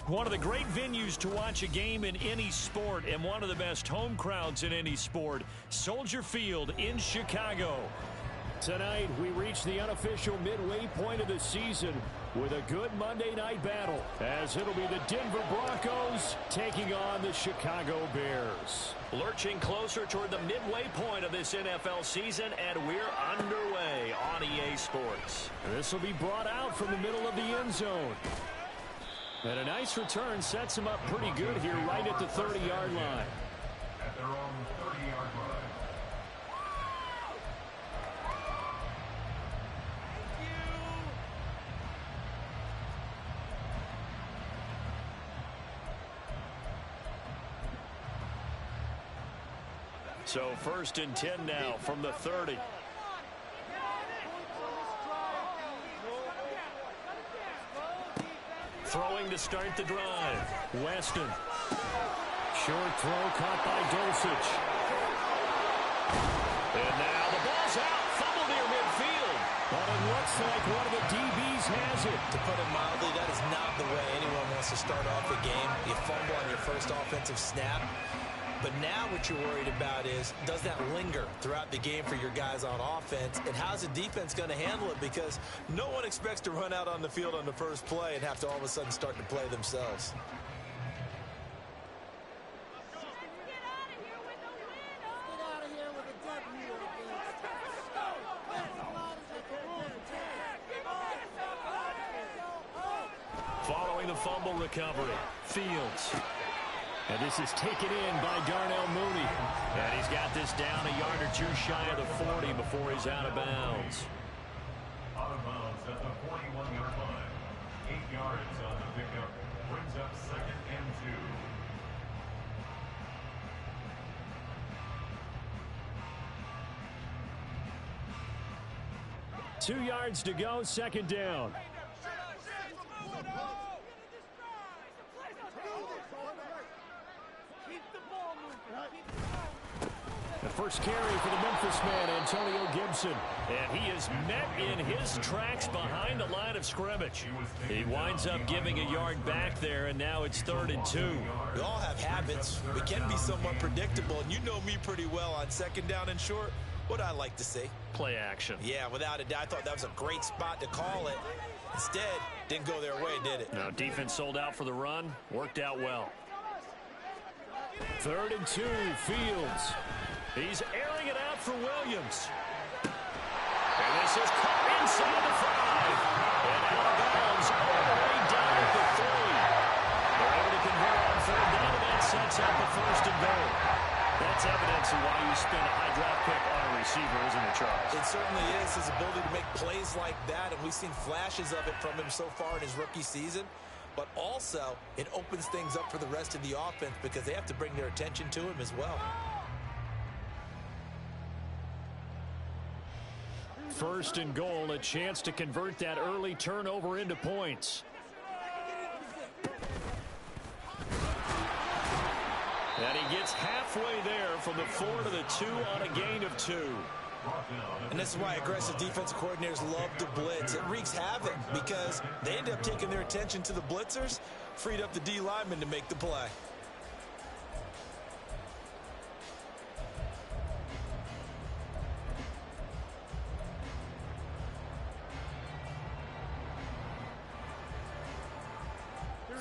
One of the great venues to watch a game in any sport and one of the best home crowds in any sport, Soldier Field in Chicago. Tonight, we reach the unofficial midway point of the season with a good Monday night battle, as it'll be the Denver Broncos taking on the Chicago Bears. Lurching closer toward the midway point of this NFL season, and we're underway on EA Sports. This will be brought out from the middle of the end zone. And a nice return sets him up pretty good here right at the 30-yard line. At their own 30-yard line. So 1st and 10 now from the 30. Throwing to start the drive. Weston. Short throw caught by Dulcich. And now the ball's out. Fumble near midfield. But it looks like one of the DBs has it. To put it mildly, that is not the way anyone wants to start off a game. You fumble on your first offensive snap. But now what you're worried about is, does that linger throughout the game for your guys on offense? And how's the defense going to handle it? Because no one expects to run out on the field on the first play and have to all of a sudden start to play themselves. Following the fumble recovery, Fields. And this is taken in by Darnell Mooney. And he's got this down a yard or two shy of the 40 before he's out of bounds. Out of bounds at the 41-yard line. 8 yards on the pickup. Brings up 2nd and 2. 2 yards to go, 2nd down. The first carry for the Memphis man, Antonio Gibson. And he is met in his tracks behind the line of scrimmage. He winds up giving a yard back there, and now it's 3rd and 2. We all have habits. We can be somewhat predictable, and you know me pretty well on 2nd down and short. What I like to see. Play action. Yeah, without a doubt. I thought that was a great spot to call it. Instead, didn't go their way, did it? No, defense sold out for the run. Worked out well. 3rd and 2, Fields. He's airing it out for Williams. And this is caught inside the 5. And out of bounds all the way down at the 3. They're able to convert on 3rd down, and that sets up the 1st and goal. That's evidence of why you spend a high draft pick on a receiver, isn't it, Charles? It certainly is. His ability to make plays like that, and we've seen flashes of it from him so far in his rookie season. But also, it opens things up for the rest of the offense because they have to bring their attention to him as well. 1st and goal, a chance to convert that early turnover into points. And he gets halfway there from the 4 to the 2 on a gain of 2. And this is why aggressive defensive coordinators love to blitz. It wreaks havoc because they end up taking their attention to the blitzers, freed up the D lineman to make the play.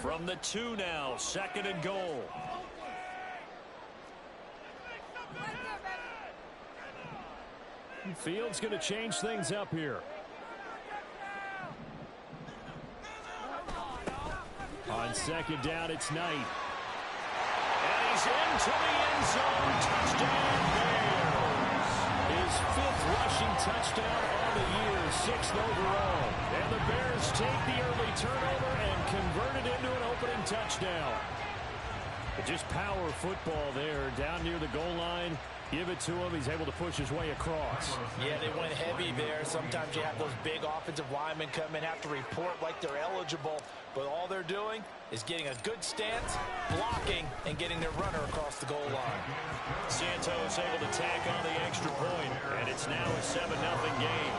From the 2 now, 2nd and goal. Fields going to change things up here. On 2nd down, it's Knight. And he's into the end zone. Touchdown, Bears. His 5th rushing touchdown on the year, 6th overall. And the Bears take the early turnover and convert it into an opening touchdown. But just power football there, down near the goal line. Give it to him. He's able to push his way across. Yeah, they went heavy there. Sometimes you have those big offensive linemen come in, have to report like they're eligible. But all they're doing is getting a good stance, blocking, and getting their runner across the goal line. Santos able to tack on the extra point, and it's now a 7-0 game.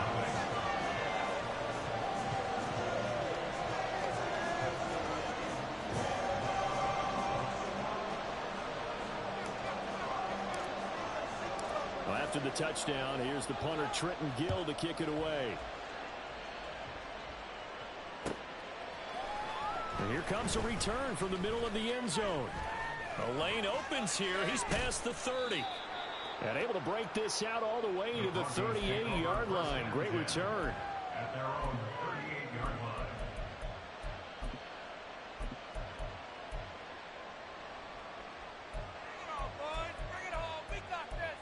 Well, after the touchdown, here's the punter, Trenton Gill, to kick it away. And here comes a return from the middle of the end zone. The lane opens here. He's past the 30. And able to break this out all the way to the 38-yard line. Great return. At their own 38-yard line. Bring it on, boys. Bring it home. We got this.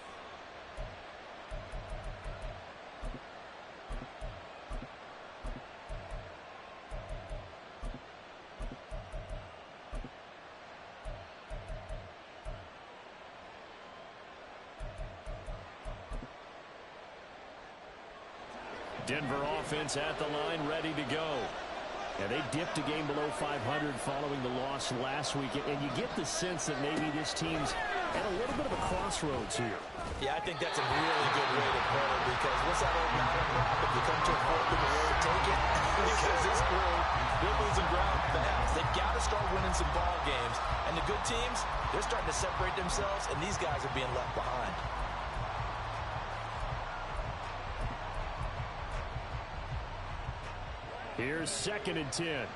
Denver offense at the line, ready to go. And they dipped a game below 500 following the loss last week. And you get the sense that maybe this team's at a little bit of a crossroads here. Yeah, I think that's a really good way to put it, because what's that old mountain rock? If you come to a fork in the road, take it. Because this crew, they're losing ground fast. They've got to start winning some ball games. And the good teams, they're starting to separate themselves, and these guys are being left behind. Here's 2nd and 10. And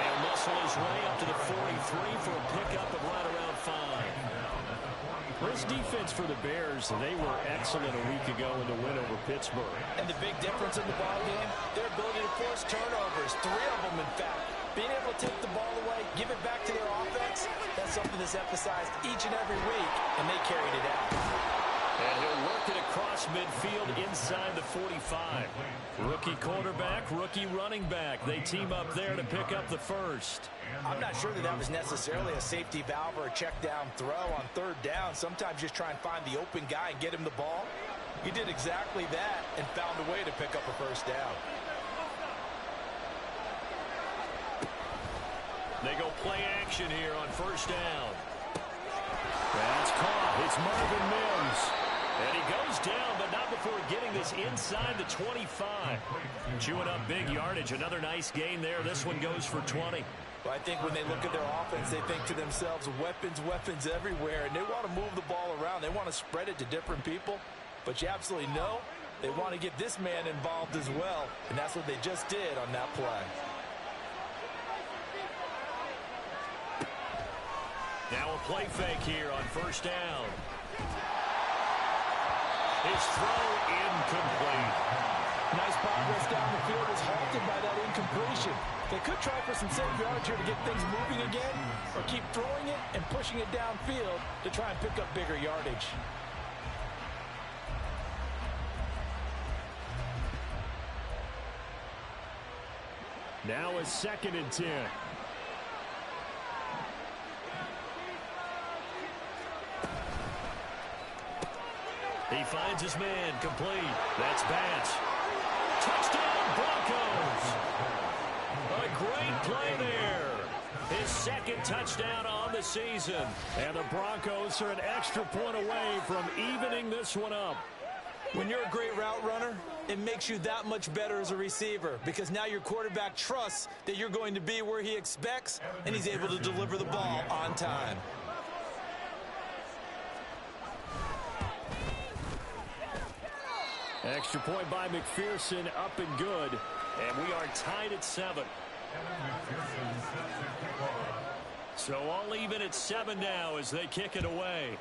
he'll muscle his way up to the 43 for a pickup of right around 5. This defense for the Bears, they were excellent a week ago in the win over Pittsburgh. And the big difference in the ball game, their ability to force turnovers, 3 of them in fact. Being able to take the ball away, give it back to their offense, that's something that's emphasized each and every week, and they carried it out. And he'll work it across midfield inside the 45. Rookie quarterback, rookie running back. They team up there to pick up the first. I'm not sure that that was necessarily a safety valve or a check down throw on 3rd down. Sometimes just try and find the open guy and get him the ball. He did exactly that and found a way to pick up a first down. They go play action here on 1st down. That's caught. It's Marvin Mims. And he goes down, but not before getting this inside the 25. Chewing up big yardage. Another nice gain there. This one goes for 20. Well, I think when they look at their offense, they think to themselves, weapons, weapons everywhere. And they want to move the ball around. They want to spread it to different people. But you absolutely know they want to get this man involved as well. And that's what they just did on that play. Now a play fake here on 1st down. His throw incomplete. Nice progress down the field was halted by that incompletion. They could try for some safe yards here to get things moving again, or keep throwing it and pushing it downfield to try and pick up bigger yardage. Now a 2nd and 10. He finds his man, complete. That's Batch. Touchdown, Broncos! A great play there. His 2nd touchdown on the season. And the Broncos are an extra point away from evening this one up. When you're a great route runner, it makes you that much better as a receiver, because now your quarterback trusts that you're going to be where he expects, and he's able to deliver the ball on time. Extra point by McPherson, up and good. And we are tied at 7. So all even at 7 now as they kick it away.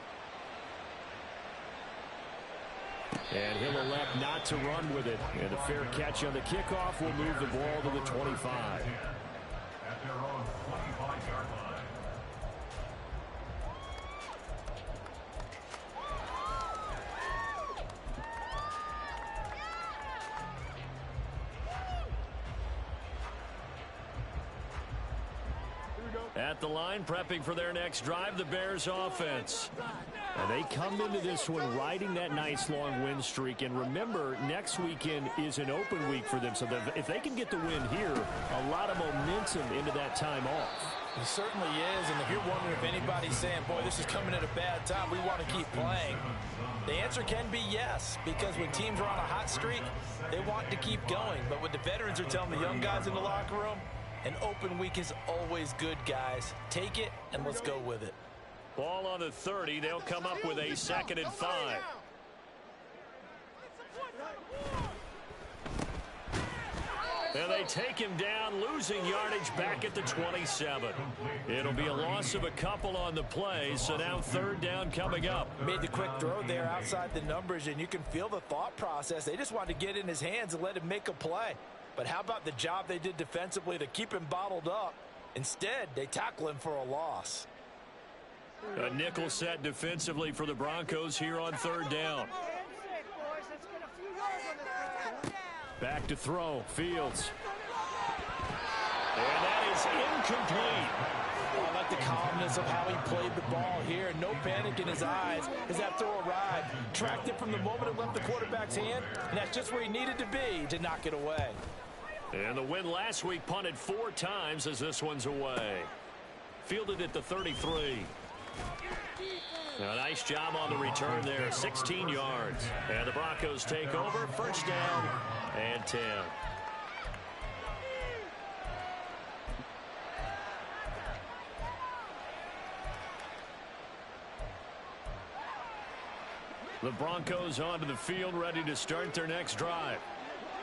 And he'll elect not to run with it. And a fair catch on the kickoff will move the ball to the 25. At their own 25-yard line. At the line, prepping for their next drive, the Bears offense. And they come into this one riding that nice long win streak. And remember, next weekend is an open week for them. So if they can get the win here, a lot of momentum into that time off. It certainly is. And if you're wondering if anybody's saying, boy, this is coming at a bad time, we want to keep playing. The answer can be yes, because when teams are on a hot streak, they want to keep going. But what the veterans are telling the young guys in the locker room, an open week is always good, guys. Take it, and let's go with it. Ball on the 30. They'll come up with a 2nd and 5. And they take him down, losing yardage back at the 27. It'll be a loss of a couple on the play, so now 3rd down coming up. Made the quick throw there outside the numbers, and you can feel the thought process. They just wanted to get in his hands and let him make a play. But how about the job they did defensively to keep him bottled up? Instead, they tackle him for a loss. A nickel set defensively for the Broncos here on 3rd down. Back to throw. Fields. And that is incomplete. I like the calmness of how he played the ball here. No panic in his eyes as that throw arrived. Tracked it from the moment it left the quarterback's hand, and that's just where he needed to be to knock it away. And the win last week, punted 4 times as this one's away. Fielded at the 33. A nice job on the return there, 16 yards. And the Broncos take over, 1st down and 10. The Broncos onto the field, ready to start their next drive.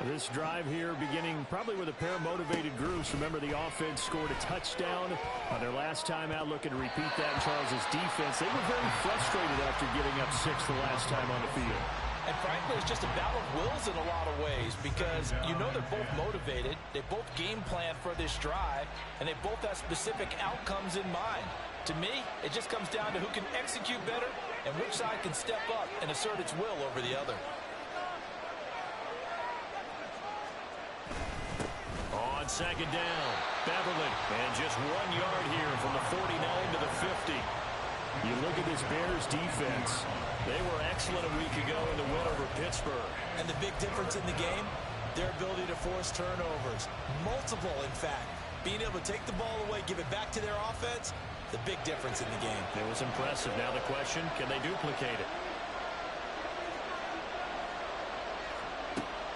This drive here beginning probably with a pair of motivated groups. Remember, the offense scored a touchdown on their last time out, looking to repeat that in Charles's defense. They were very frustrated after giving up 6 the last time on the field. And frankly, it's just a battle of wills in a lot of ways, because you know they're both motivated, they both game plan for this drive, and they both have specific outcomes in mind. To me, it just comes down to who can execute better and which side can step up and assert its will over the other. On 2nd down, Beverly, and just 1 yard here from the 49 to the 50. You look at this Bears defense. They were excellent a week ago in the win over Pittsburgh. And the big difference in the game, their ability to force turnovers. Multiple, in fact. Being able to take the ball away, give it back to their offense, the big difference in the game. It was impressive. Now the question, can they duplicate it?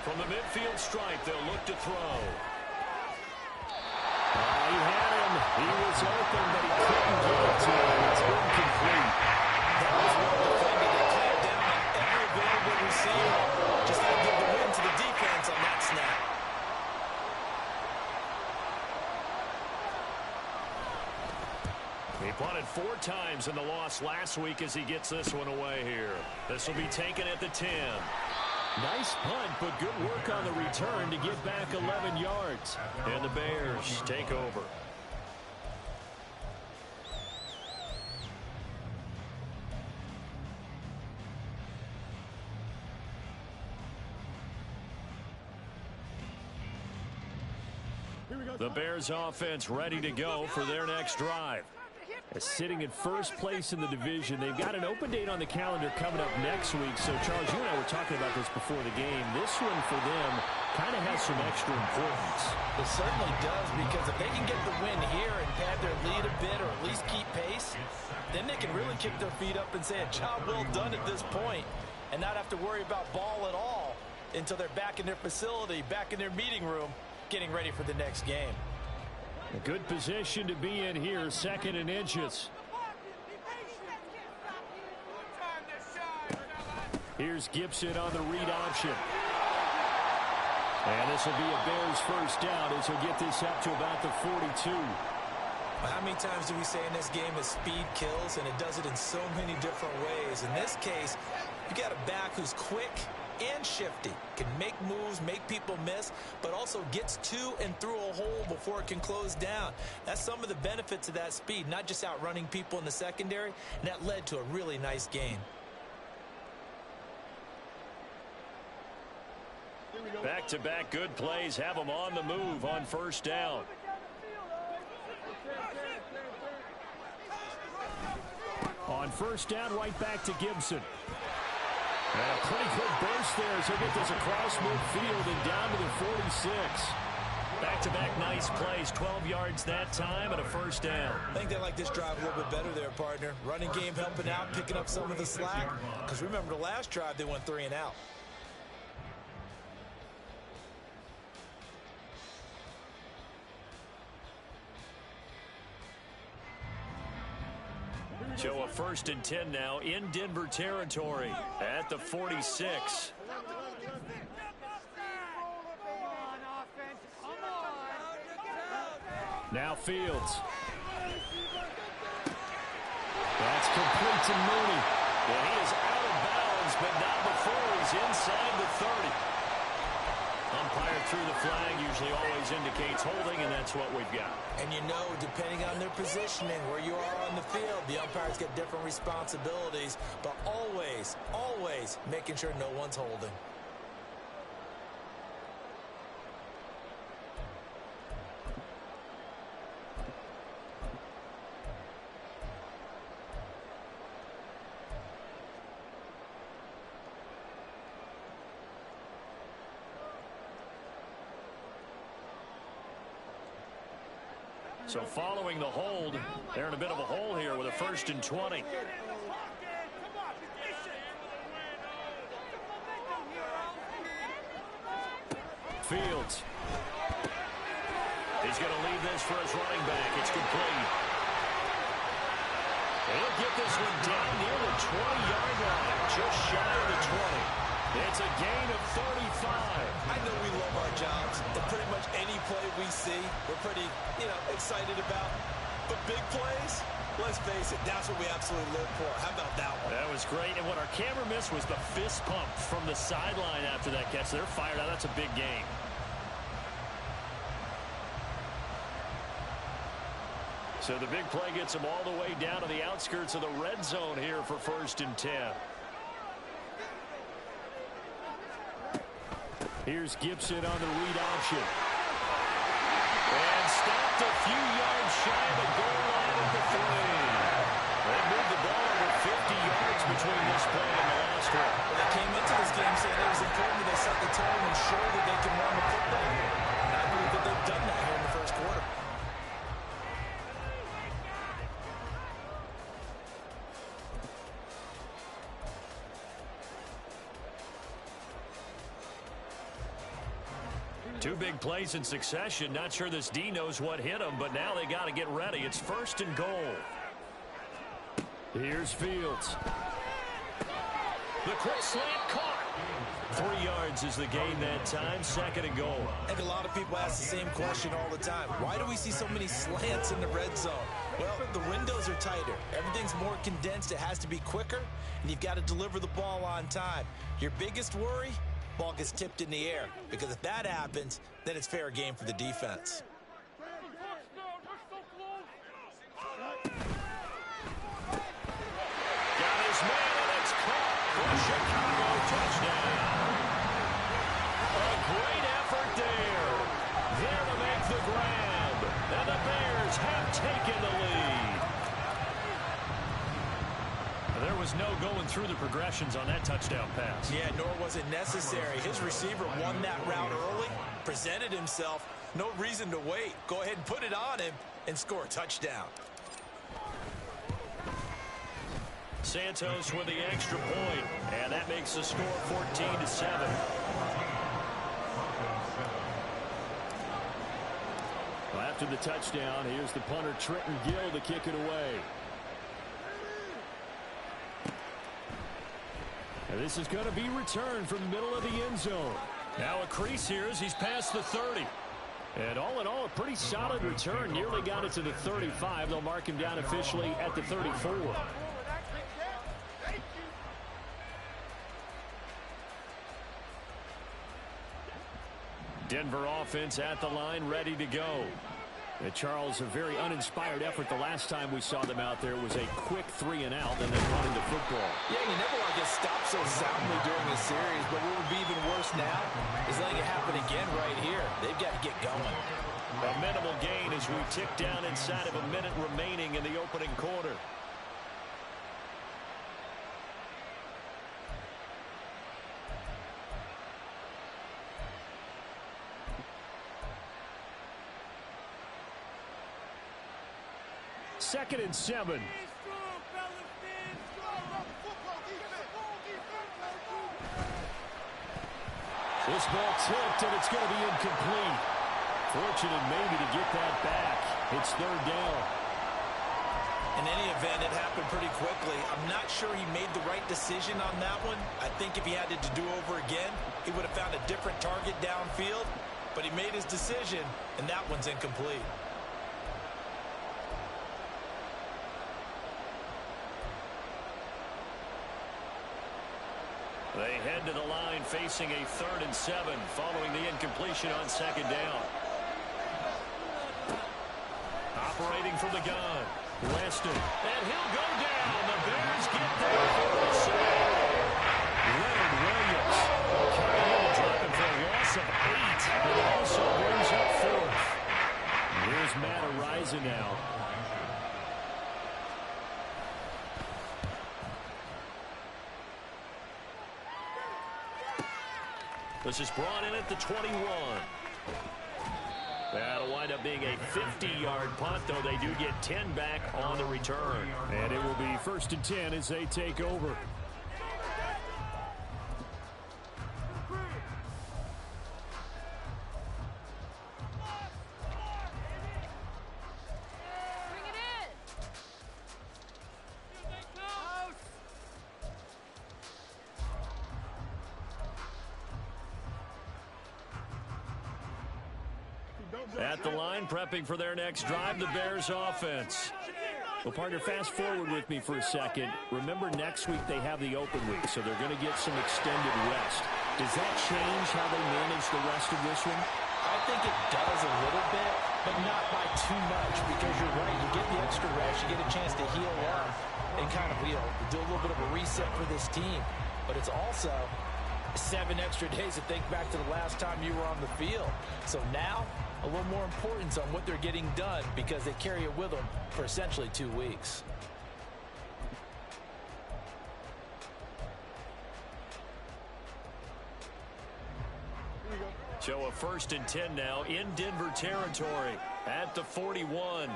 From the midfield stripe, they'll look to throw. He had him. He was open, but he couldn't get it to him. It's incomplete. That was well defended. They clamped down on every available receiver. Just had to give the win to the defense on that snap. He punted 4 times in the loss last week as he gets this one away here. This will be taken at the 10. Nice punt, but good work on the return to get back 11 yards. And the Bears take over. The Bears offense ready to go for their next drive. Sitting in first place in the division. They've got an open date on the calendar coming up next week. So, Charles, you and I were talking about this before the game. This one for them kind of has some extra importance. It certainly does, because if they can get the win here and pad their lead a bit or at least keep pace, then they can really kick their feet up and say a job well done at this point and not have to worry about ball at all until they're back in their facility, back in their meeting room, getting ready for the next game. A good position to be in here, 2nd and inches. Here's Gibson on the read option. And this will be a Bears 1st down as he'll get this up to about the 42. How many times do we say in this game that speed kills, and it does it in so many different ways? In this case, you got a back who's quick and shifty, can make moves, make people miss, but also gets to and through a hole before it can close down. That's some of the benefits of that speed, not just outrunning people in the secondary, and that led to a really nice game. Back-to-back good plays have them on the move on 1st down. On 1st down, right back to Gibson. And a pretty good burst there as he'll get this across midfield and down to the 46. Back-to-back nice plays, 12 yards that time and a first down. I think they like this drive a little bit better there, partner. Running game helping out, picking up some of the slack. Because remember the last drive, they went 3 and out. So a 1st and 10 now in Denver territory at the 46. Now Fields. That's complete to Mooney. And he is out of bounds, but not before he's inside the 30. Umpire threw the flag, usually always indicates holding, and that's what we've got. And you know, depending on their positioning, where you are on the field, the umpires get different responsibilities, but always, always making sure no one's holding. So following the hold, they're in a bit of a hole here with a 1st and 20. Fields. He's going to leave this for his running back. It's complete. He'll get this one down near the 20-yard line, just shy of the 20. It's a gain of 35. I know we love our jobs, and pretty much any play we see, we're pretty, excited about. But big plays, let's face it, that's what we absolutely live for. How about that one? That was great, and what our camera missed was the fist pump from the sideline after that catch. They're fired out. That's a big game. So the big play gets them all the way down to the outskirts of the red zone here for 1st and 10. Here's Gibson on the read option. And stopped a few yards shy of the goal line at the 3. They moved the ball over 50 yards between this play and the last one. They came into this game saying it was important that they set the tone and show that they can run the football here. And I believe that they've done that here in the first quarter. Two big plays in succession. Not sure this D knows what hit him, but now they got to get ready. It's 1st and goal. Here's Fields. The quick slant caught. 3 yards is the gain that time. 2nd and goal. I think a lot of people ask the same question all the time. Why do we see so many slants in the red zone? Well, the windows are tighter. Everything's more condensed. It has to be quicker, and you've got to deliver the ball on time. Your biggest worry? Ball gets tipped in the air, because if that happens, then it's fair game for the defense. Got his man, and it's caught for a Chicago touchdown. A great effort there. There to make the grab, and the Bears have taken the lead. There was no going through the progressions on that touchdown pass. Yeah, nor was it necessary. His receiver won that route early, presented himself. No reason to wait. Go ahead and put it on him and score a touchdown. Santos with the extra point, and that makes the score 14-7. Well, after the touchdown, here's the punter Trenton Gill to kick it away. And this is going to be returned from the middle of the end zone. Now a crease here as he's past the 30. And all in all, a pretty solid return. Nearly got it to the 35. They'll mark him down officially at the 34. Denver offense at the line, ready to go. And Charles, a very uninspired effort the last time we saw them out there. It was a quick 3 and out and then running the football. Yeah, you never want to get stopped so soundly during a series, but what would be even worse now is letting it happen again right here. They've got to get going. A minimal gain as we tick down inside of a minute remaining in the opening quarter. 2nd and 7. This ball tipped, and it's going to be incomplete. Fortunate maybe to get that back. It's 3rd down. In any event, it happened pretty quickly. I'm not sure he made the right decision on that one. I think if he had it to do over again, he would have found a different target downfield. But he made his decision, and that one's incomplete. They head to the line facing a 3rd and 7 following the incompletion on 2nd down. Operating from the gun, Weston, and he'll go down. The Bears get there for the save. Leonard Williams carrying him and dropping for a loss of 8, and also brings up 4th. Here's Matt Ariza now. This is brought in at the 21. That'll wind up being a 50-yard punt, though they do get 10 back on the return. And it will be 1st and 10 as they take over. At the line, prepping for their next drive, the Bears offense. Well, partner, fast forward with me for a second. Remember, next week they have the open week, so they're going to get some extended rest. Does that change how they manage the rest of this one? I think it does a little bit, but not by too much, because you're right. You get the extra rest, you get a chance to heal up and kind of, do a little bit of a reset for this team. But it's also 7 extra days to think back to the last time you were on the field. So now, a little more importance on what they're getting done because they carry it with them for essentially 2 weeks. So a 1st and 10 now in Denver territory at the 41.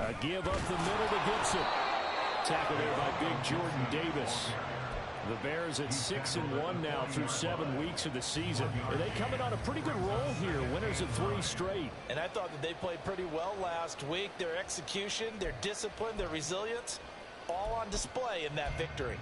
A give up the middle to Gibson. Tackled there by big Jordan Davis. The Bears at 6-1 now through 7 weeks of the season. Are they coming on a pretty good roll here? Winners of 3 straight. And I thought that they played pretty well last week. Their execution, their discipline, their resilience, all on display in that victory.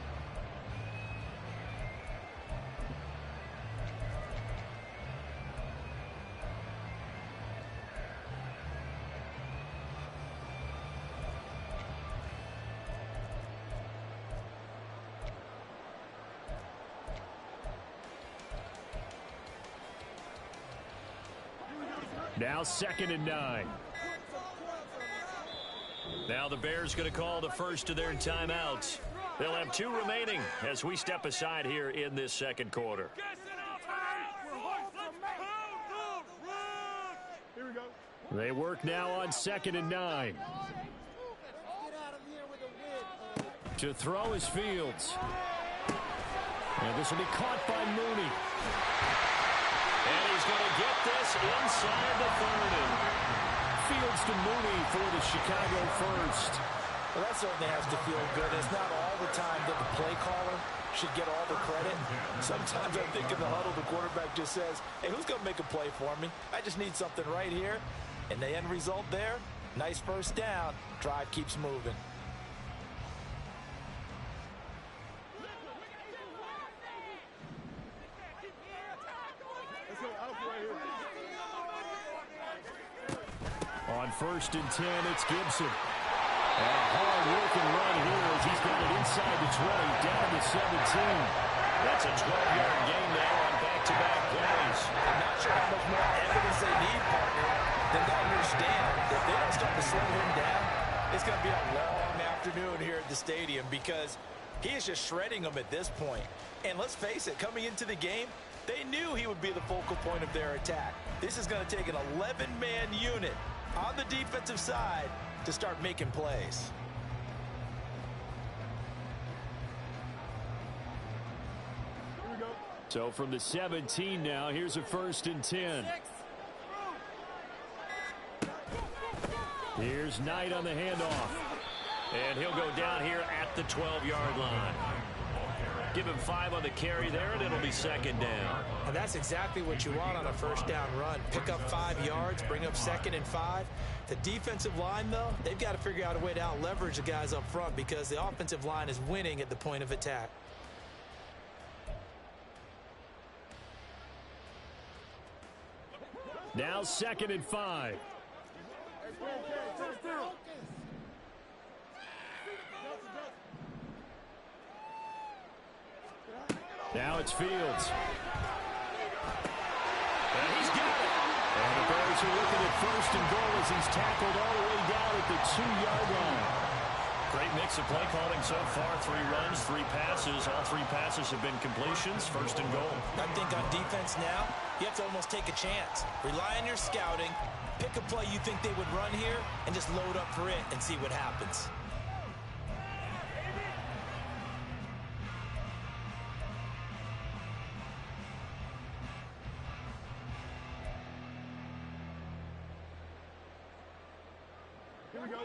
Now 2nd and 9. Now the Bears going to call the first of their timeouts. They'll have 2 remaining as we step aside here in this 2nd quarter. They work now on 2nd and 9. To throw is Fields. And this will be caught by Mooney. And he's going to get this inside the 30. Fields to Mooney for the Chicago first. Well, that certainly has to feel good. It's not all the time that the play caller should get all the credit. Sometimes I think in the huddle, the quarterback just says, hey, who's going to make a play for me? I just need something right here. And the end result there, nice first down. Drive keeps moving. On 1st and 10, it's Gibson. And a hard-working run here as he's got it inside the 20, down to 17. That's a 12-yard gain there on back-to-back plays. I'm not sure how much more evidence they need, partner, than to understand if they don't start to slow him down, it's going to be a long afternoon here at the stadium because he is just shredding them at this point. And let's face it, coming into the game, they knew he would be the focal point of their attack. This is going to take an 11-man unit on the defensive side to start making plays. So from the 17 now, here's a 1st and 10. Here's Knight on the handoff. And he'll go down here at the 12-yard line. Give him 5 on the carry there, and it'll be 2nd down. And that's exactly what you want on a 1st down run. Pick up 5 yards, bring up 2nd and 5. The defensive line, though, they've got to figure out a way to out-leverage the guys up front because the offensive line is winning at the point of attack. Now 2nd and 5. Now it's Fields. And he's got it. And the Bears are looking at 1st and goal as he's tackled all the way down at the 2-yard line. Great mix of play calling so far. 3 runs, 3 passes. All 3 passes have been completions. 1st and goal. I think on defense now, you have to almost take a chance. Rely on your scouting. Pick a play you think they would run here and just load up for it and see what happens. Here we go.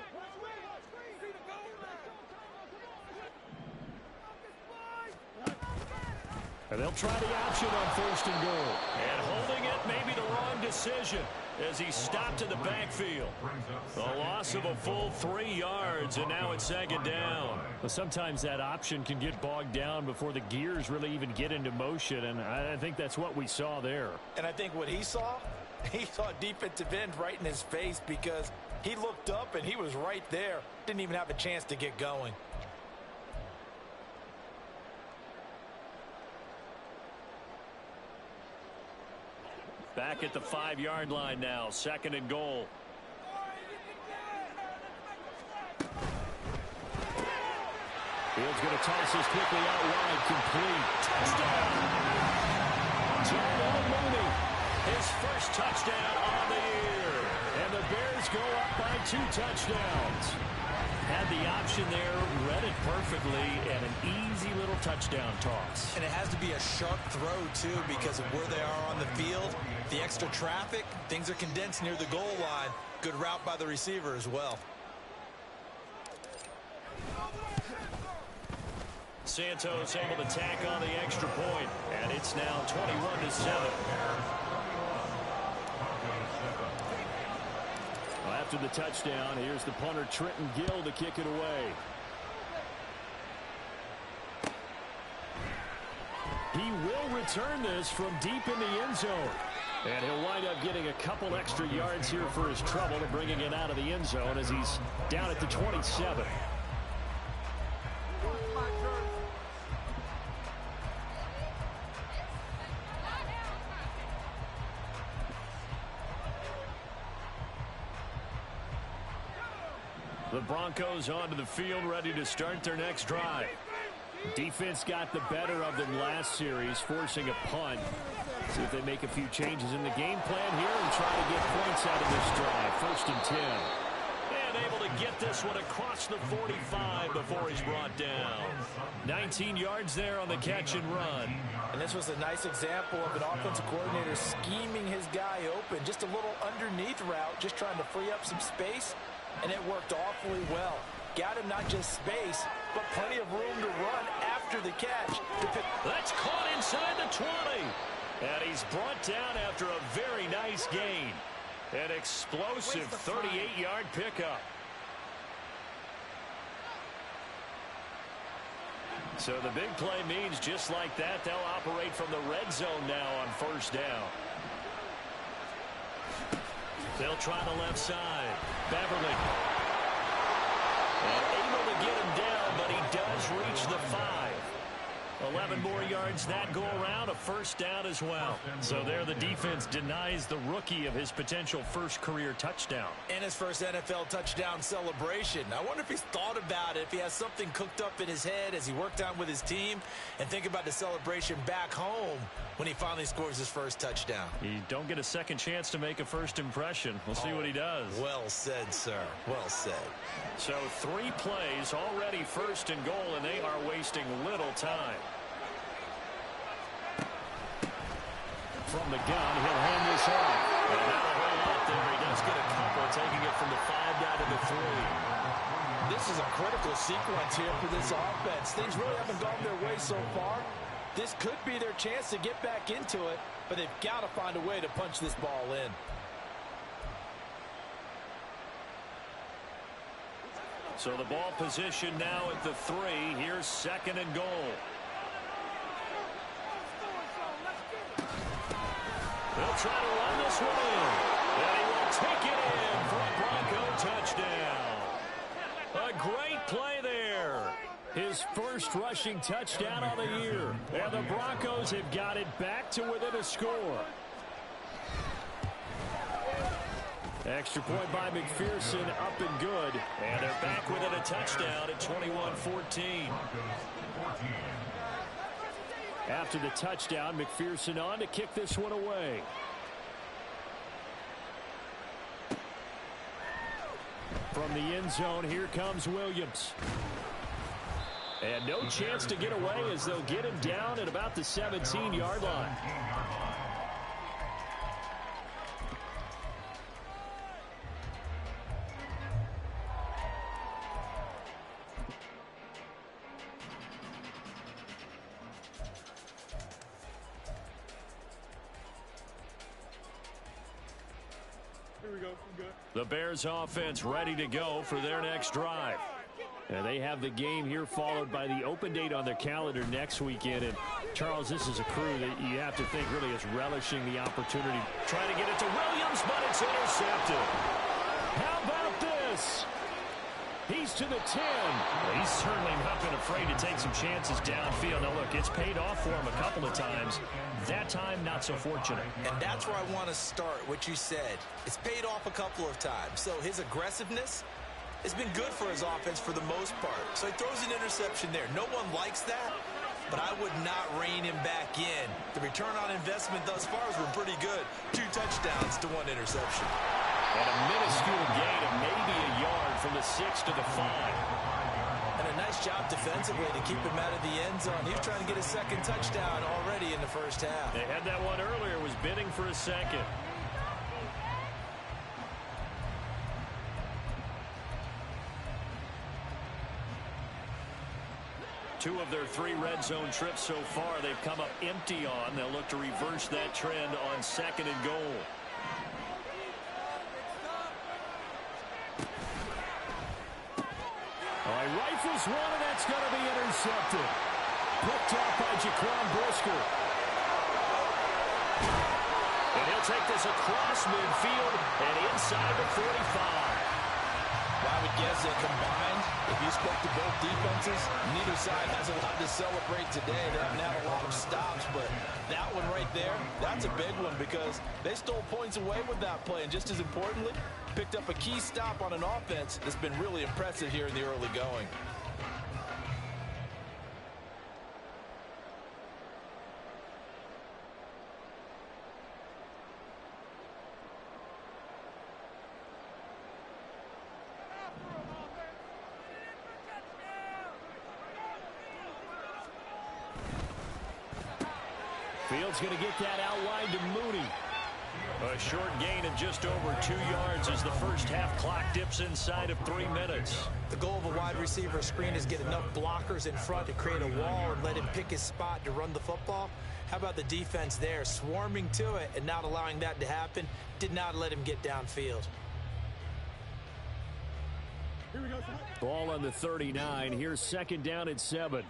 And they'll try the option on 1st and goal. And holding it may be the wrong decision as he stopped in the backfield. The loss of a full 3 yards, and now it's 2nd down. Well, sometimes that option can get bogged down before the gears really even get into motion, and I think that's what we saw there. And I think what he saw defensive end right in his face because he looked up and he was right there. Didn't even have a chance to get going. Back at the 5-yard line now, 2nd and goal. Fields going to toss this quickly out wide, complete. Touchdown! Darnell Mooney, his first touchdown on the year. And the Bears go up by 2 touchdowns. Had the option there, read it perfectly, and an easy little touchdown toss. And it has to be a sharp throw, too, because of where they are on the field. The extra traffic, things are condensed near the goal line. Good route by the receiver as well. Santos able to tack on the extra point, and it's now 21-7. After the touchdown, here's the punter Trenton Gill to kick it away. He will return this from deep in the end zone. And he'll wind up getting a couple extra yards here for his trouble to bringing it out of the end zone as he's down at the 27. The Broncos onto the field, ready to start their next drive. Defense got the better of them last series, forcing a punt. See if they make a few changes in the game plan here and try to get points out of this drive. 1st and 10. And able to get this one across the 45 before he's brought down. 19 yards there on the catch and run. And this was a nice example of an offensive coordinator scheming his guy open. Just a little underneath route, just trying to free up some space. And it worked awfully well. Got him not just space, but plenty of room to run after the catch. That's caught inside the 20. And he's brought down after a very nice gain. An explosive 38-yard pickup. So the big play means just like that, they'll operate from the red zone now on 1st down. They'll try the left side. Beverly. And able to get him down, but he does reach the 5. 11 more yards that go around, a 1st down as well. So there the defense denies the rookie of his potential first career touchdown. And his first NFL touchdown celebration. I wonder if he's thought about it, if he has something cooked up in his head as he worked out with his team, and think about the celebration back home when he finally scores his first touchdown. You don't get a second chance to make a first impression. We'll see what he does. Well said, sir. Well said. So 3 plays already 1st and goal, and they are wasting little time. from the gun. He'll hand this off. And not a whole lot there. He does get a couple, taking it from the 5 down to the 3. This is a critical sequence here for this offense. Things really haven't gone their way so far. This could be their chance to get back into it, but they've got to find a way to punch this ball in. So the ball position now at the 3. Here's 2nd and goal. He'll try to run this one in. And he will take it in for a Bronco touchdown. A great play there. His first rushing touchdown on the year. And the Broncos have got it back to within a score. Extra point by McPherson, up and good. And they're back within a touchdown at 21-14. After the touchdown, McPherson on to kick this one away. From the end zone, here comes Williams. And no chance to get away as they'll get him down at about the 17-yard line. Here we go. Good. The Bears offense ready to go for their next drive. And they have the game here followed by the open date on their calendar next weekend. And Charles, this is a crew that you have to think really is relishing the opportunity. Trying to get it to Williams, but it's intercepted. How about this? He's to the 10. Well, he's certainly not been afraid to take some chances downfield. Now, look, it's paid off for him a couple of times. That time, not so fortunate. And that's where I want to start, what you said. It's paid off a couple of times. So his aggressiveness has been good for his offense for the most part. So he throws an interception there. No one likes that, but I would not rein him back in. The return on investment thus far has been pretty good. 2 touchdowns to 1 interception. And a minuscule gain of maybe a yard from the 6 to the 5. And a nice job defensively to keep him out of the end zone. He was trying to get his 2nd touchdown already in the first half. They had that one earlier, was bidding for a 2nd. Two of their 3 red zone trips so far, they've come up empty on. They'll look to reverse that trend on 2nd and goal. Rifles one, and that's going to be intercepted. Picked off by Jaquan Brisker. And he'll take this across midfield and inside the 45. Well, I would guess that combined, if you spoke to both defenses, neither side has a lot to celebrate today. They haven't had a lot of stops, but that one right there, that's a big one because they stole points away with that play. And just as importantly, picked up a key stop on an offense that's been really impressive here in the early going. Fields going to get that outline to Mooney. A short gain of just over 2 yards as the first half clock dips inside of 3 minutes. The goal of a wide receiver screen is get enough blockers in front to create a wall and let him pick his spot to run the football. How about the defense there, swarming to it and not allowing that to happen? Did not let him get downfield. Here we go. Ball on the 39. Here's 2nd down and 7.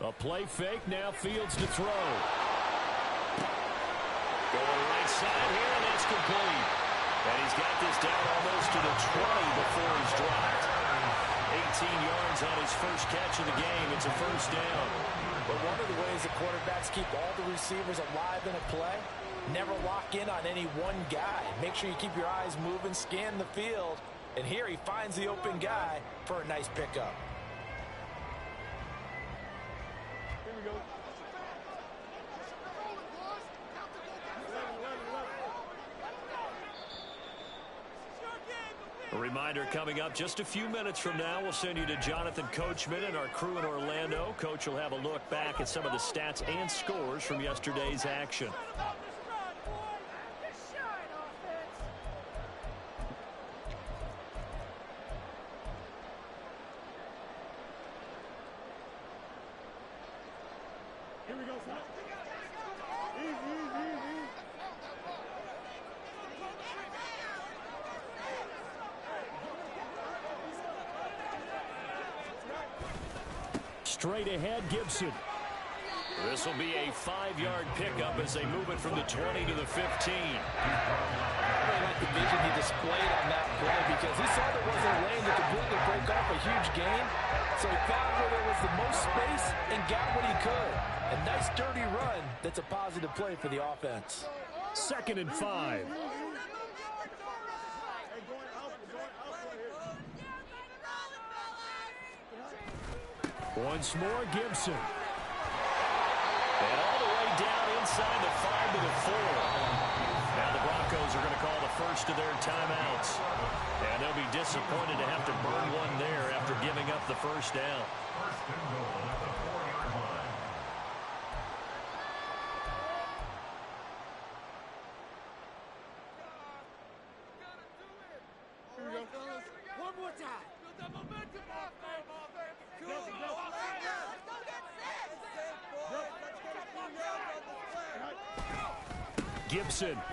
A play fake, now Fields to throw. Going right side here, and that's complete. And he's got this down almost to the 20 before he's dropped. 18 yards on his first catch of the game. It's a first down. But one of the ways the quarterbacks keep all the receivers alive in a play, never lock in on any one guy. Make sure you keep your eyes moving, scan the field. And here he finds the open guy for a nice pickup. A reminder coming up just a few minutes from now, we'll send you to Jonathan Coachman and our crew in Orlando. Coach will have a look back at some of the stats and scores from yesterday's action. Here we go, son. Easy, easy, easy. Straight ahead, Gibson. This will be a 5-yard pickup as they move it from the 20 to the 15. I really like the vision he displayed on that play because he saw there wasn't a lane to completely break off a huge gain. So he found where there was the most space and got what he could. A nice dirty run that's a positive play for the offense. 2nd and 5. Once more, Gibson. And all the way down inside the 5 to the 4. Now the Broncos are going to call the first of their timeouts. And they'll be disappointed to have to burn one there after giving up the first down. First and goal at the 4-yard line. Here we go. One more time. Build that momentum off, man. Come on. Gibson will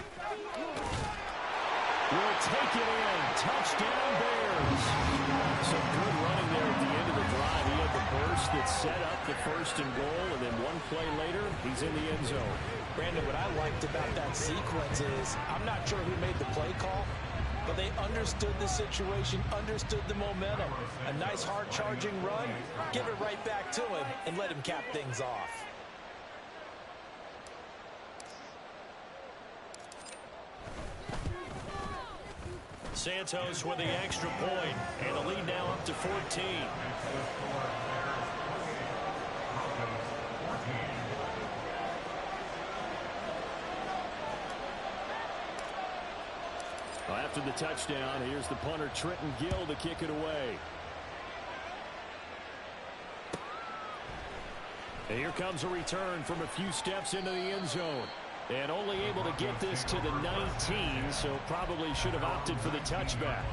take it in. Touchdown, Bears. Some good running there at the end of the drive. He had the burst that set up the 1st and goal, and then one play later, he's in the end zone. Brandon, what I liked about that sequence is I'm not sure who made the play call, but they understood the situation, understood the momentum. A nice hard-charging run, give it right back to him, and let him cap things off. Santos with the extra point, and the lead now up to 14. After the touchdown, here's the punter Trenton Gill to kick it away. And here comes a return from a few steps into the end zone. And only able to get this to the 19, so probably should have opted for the touchback.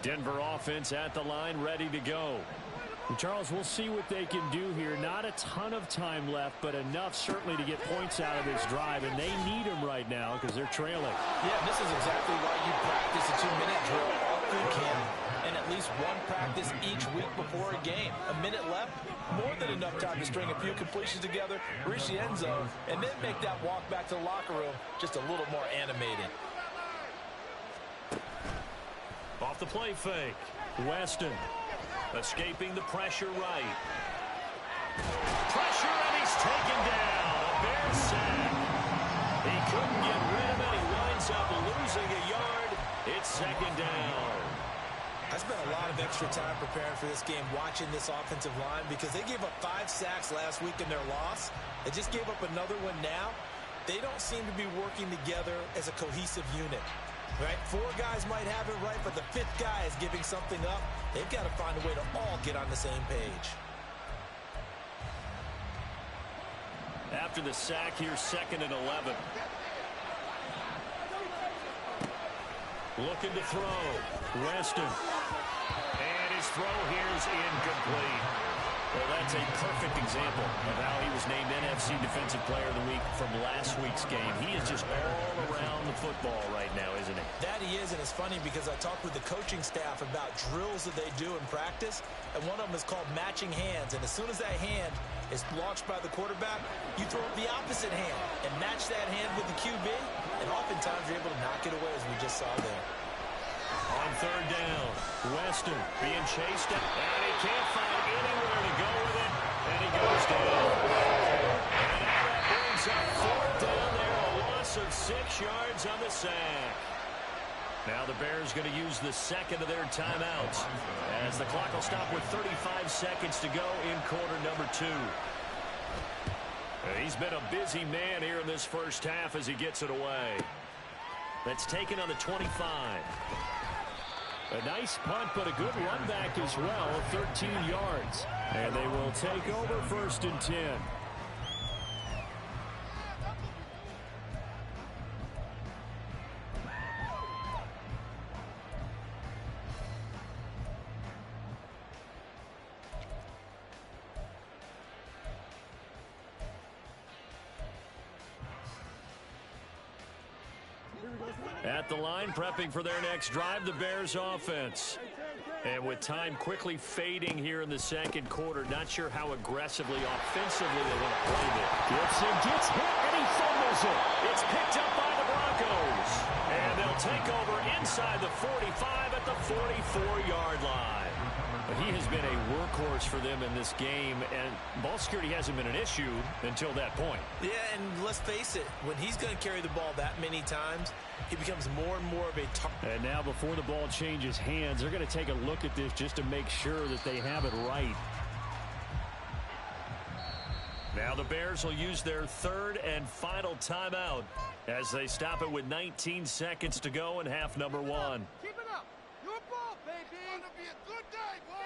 Denver offense at the line, ready to go. And Charles, we'll see what they can do here. Not a ton of time left, but enough certainly to get points out of this drive, and they need them right now because they're trailing. Yeah, this is exactly why you practice a 2-minute drill all through camp, and at least one practice each week before a game. A minute left, more than enough time to string a few completions together, reach the end zone, and then make that walk back to the locker room just a little more animated. Off the play fake, Weston escaping the pressure right. Pressure, and he's taken down. A Bear sack. He couldn't get rid of it. He winds up losing a yard. It's 2nd down. I spent a lot of extra time preparing for this game watching this offensive line because they gave up 5 sacks last week in their loss. They just gave up another one now. They don't seem to be working together as a cohesive unit. Right? 4 guys might have it right, but the 5th guy is giving something up. They've got to find a way to all get on the same page. After the sack, here's 2nd and 11. Looking to throw. Weston. And his throw here is incomplete. Well, that's a perfect example of how he was named NFC Defensive Player of the Week from last week's game. He is just all around the football right now, isn't he? That he is, and it's funny because I talked with the coaching staff about drills that they do in practice, and one of them is called matching hands. And as soon as that hand is launched by the quarterback, you throw up the opposite hand and match that hand with the QB, and oftentimes you're able to knock it away, as we just saw there. On 3rd down, Weston being chased, and he can't find anywhere to go with it, and he goes down. And that brings up 4th down there, a loss loss of 6 yards on the sack. Now the Bears going to use the second of their timeouts as the clock will stop with 35 seconds to go in quarter number 2. He's been a busy man here in this first half as he gets it away. That's taken on the 25. A nice punt, but a good run back as well, 13 yards. And they will take over 1st and 10. At the line, prepping for their next drive, the Bears offense. And with time quickly fading here in the second quarter, not sure how aggressively, offensively they want to play it. Gibson gets hit, and he fumbles it. It's picked up by the Broncos. And they'll take over inside the 45 at the 44-yard line. But he has been a workhorse for them in this game, and ball security hasn't been an issue until that point. Yeah, and let's face it, when he's going to carry the ball that many times, he becomes more and more of a target. And now before the ball changes hands, they're going to take a look at this just to make sure that they have it right. Now the Bears will use their 3rd and final timeout as they stop it with 19 seconds to go in half number 1. Keep it up. Your ball, baby. It's gonna be a good day, boys.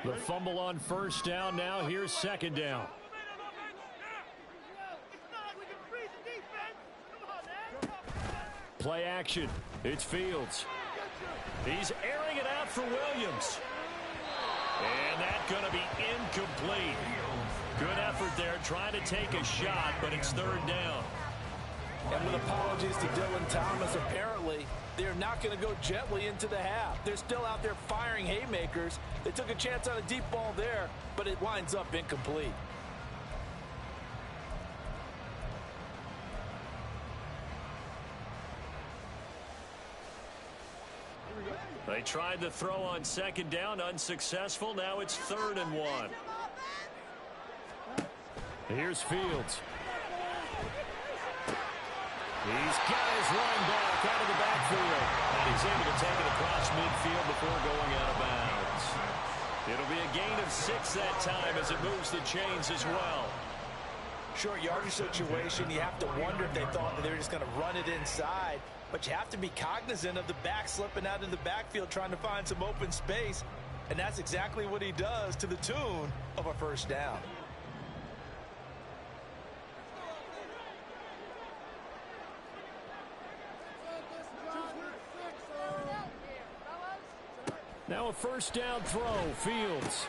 The fumble on 1st down. Now here's 2nd down. Play action. It's Fields. He's airing it out for Williams. And that's going to be incomplete. Good effort there, trying to take a shot, but it's 3rd down. And with apologies to Dylan Thomas, apparently they're not going to go gently into the half. They're still out there firing haymakers. They took a chance on a deep ball there, but it winds up incomplete. They tried to throw on 2nd down, unsuccessful. Now it's 3rd and 1. Here's Fields. He's got his running back out of the backfield. And he's able to take it across midfield before going out of bounds. It'll be a gain of 6 that time as it moves the chains as well. Short yardage situation, you have to wonder if they thought that they were just going to run it inside. But you have to be cognizant of the back slipping out in the backfield trying to find some open space. And that's exactly what he does to the tune of a 1st down. Now a 1st down throw. Fields.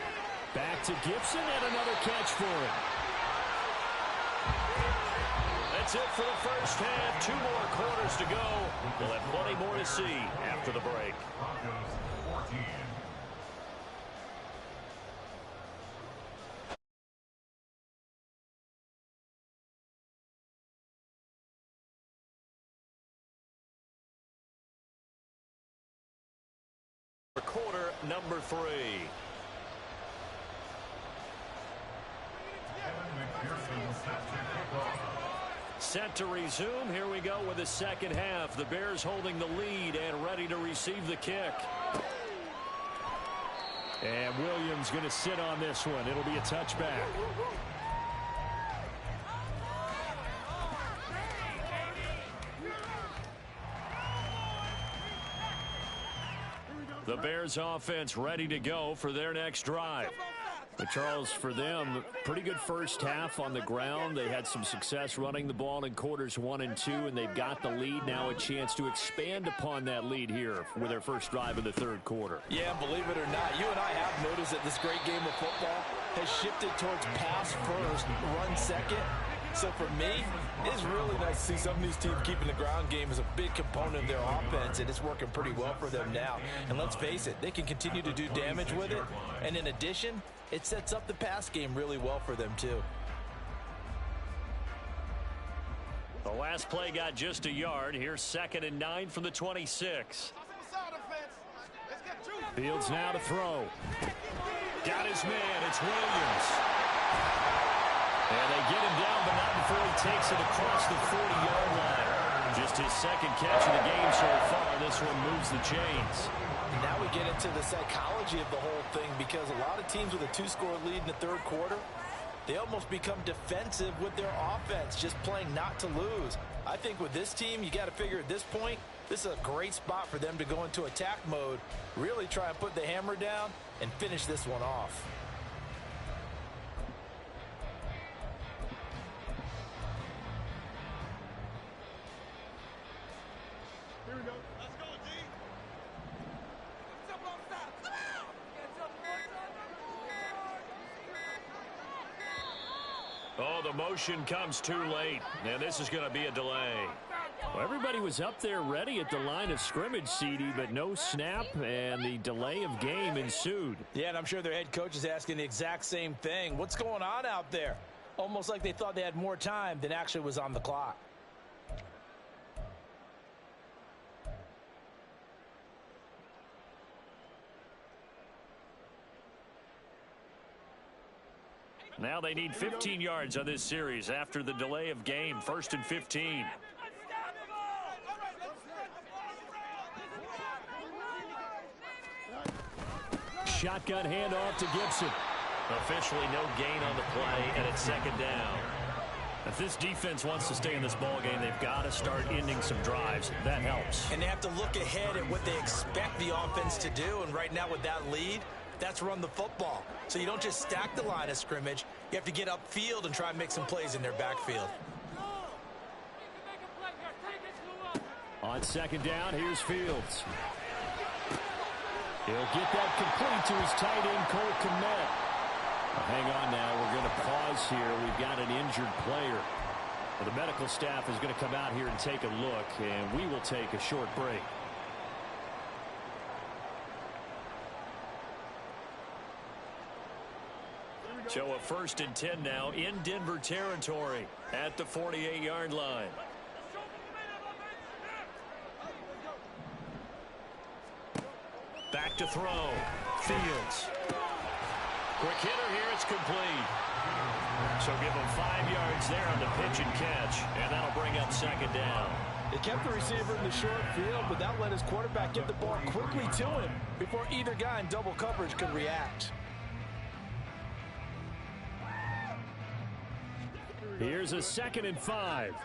Back to Gibson and another catch for him. That's it for the first half. 2 more quarters to go. We'll have plenty more to see after the break. Broncos 14. Quarter number 3. Set to resume. Here we go with the second half. The Bears holding the lead and ready to receive the kick. And Williams going to sit on this one. It'll be a touchback. The Bears offense ready to go for their next drive. But Charles, for them, pretty good first half on the ground. They had some success running the ball in quarters 1 and 2, and they've got the lead. Now a chance to expand upon that lead here with their first drive in the 3rd quarter. Yeah, believe it or not, you and I have noticed that this great game of football has shifted towards pass first, run second. So for me, it's really nice to see some of these teams keeping the ground game as a big component of their offense, and it's working pretty well for them now. And let's face it, they can continue to do damage with it. And in addition, it sets up the pass game really well for them too. The last play got just a yard. Here's 2nd and 9 from the 26. Fields now to throw. Got his man. It's Williams. And they get him down, but not before he takes it across the 40-yard line. Just his second catch of the game so far. This one moves the chains. And now we get into the psychology of the whole thing, because a lot of teams with a 2-score lead in the third quarter, they almost become defensive with their offense, just playing not to lose. I think with this team, you got to figure at this point, this is a great spot for them to go into attack mode, really try and put the hammer down and finish this one off. Here we go. Let's go, D. Jump on stop. Come on. Oh, the motion comes too late, and this is going to be a delay. Well, everybody was up there ready at the line of scrimmage, CD, but no snap, and the delay of game ensued. Yeah, and I'm sure their head coach is asking the exact same thing. What's going on out there? Almost like they thought they had more time than actually was on the clock. Now they need 15 yards on this series after the delay of game. 1st and 15. Shotgun handoff to Gibson. Officially no gain on the play, and it's 2nd down. If this defense wants to stay in this ball game, they've got to start ending some drives. That helps. And they have to look ahead at what they expect the offense to do. And right now with that lead, that's run the football. So you don't just stack the line of scrimmage. You have to get upfield and try and make some plays in their backfield. On 2nd down, here's Fields. He'll get that complete to his tight end, Cole Kmet. Hang on now. We're going to pause here. We've got an injured player. Well, the medical staff is going to come out here and take a look, and we will take a short break. So a 1st and 10 now in Denver territory at the 48-yard line. Back to throw. Fields. Quick hitter here. It's complete. So give him 5 yards there on the pitch and catch, and that'll bring up 2nd down. They kept the receiver in the short field, but that let his quarterback get the ball quickly to him before either guy in double coverage could react. Here's a 2nd and 5.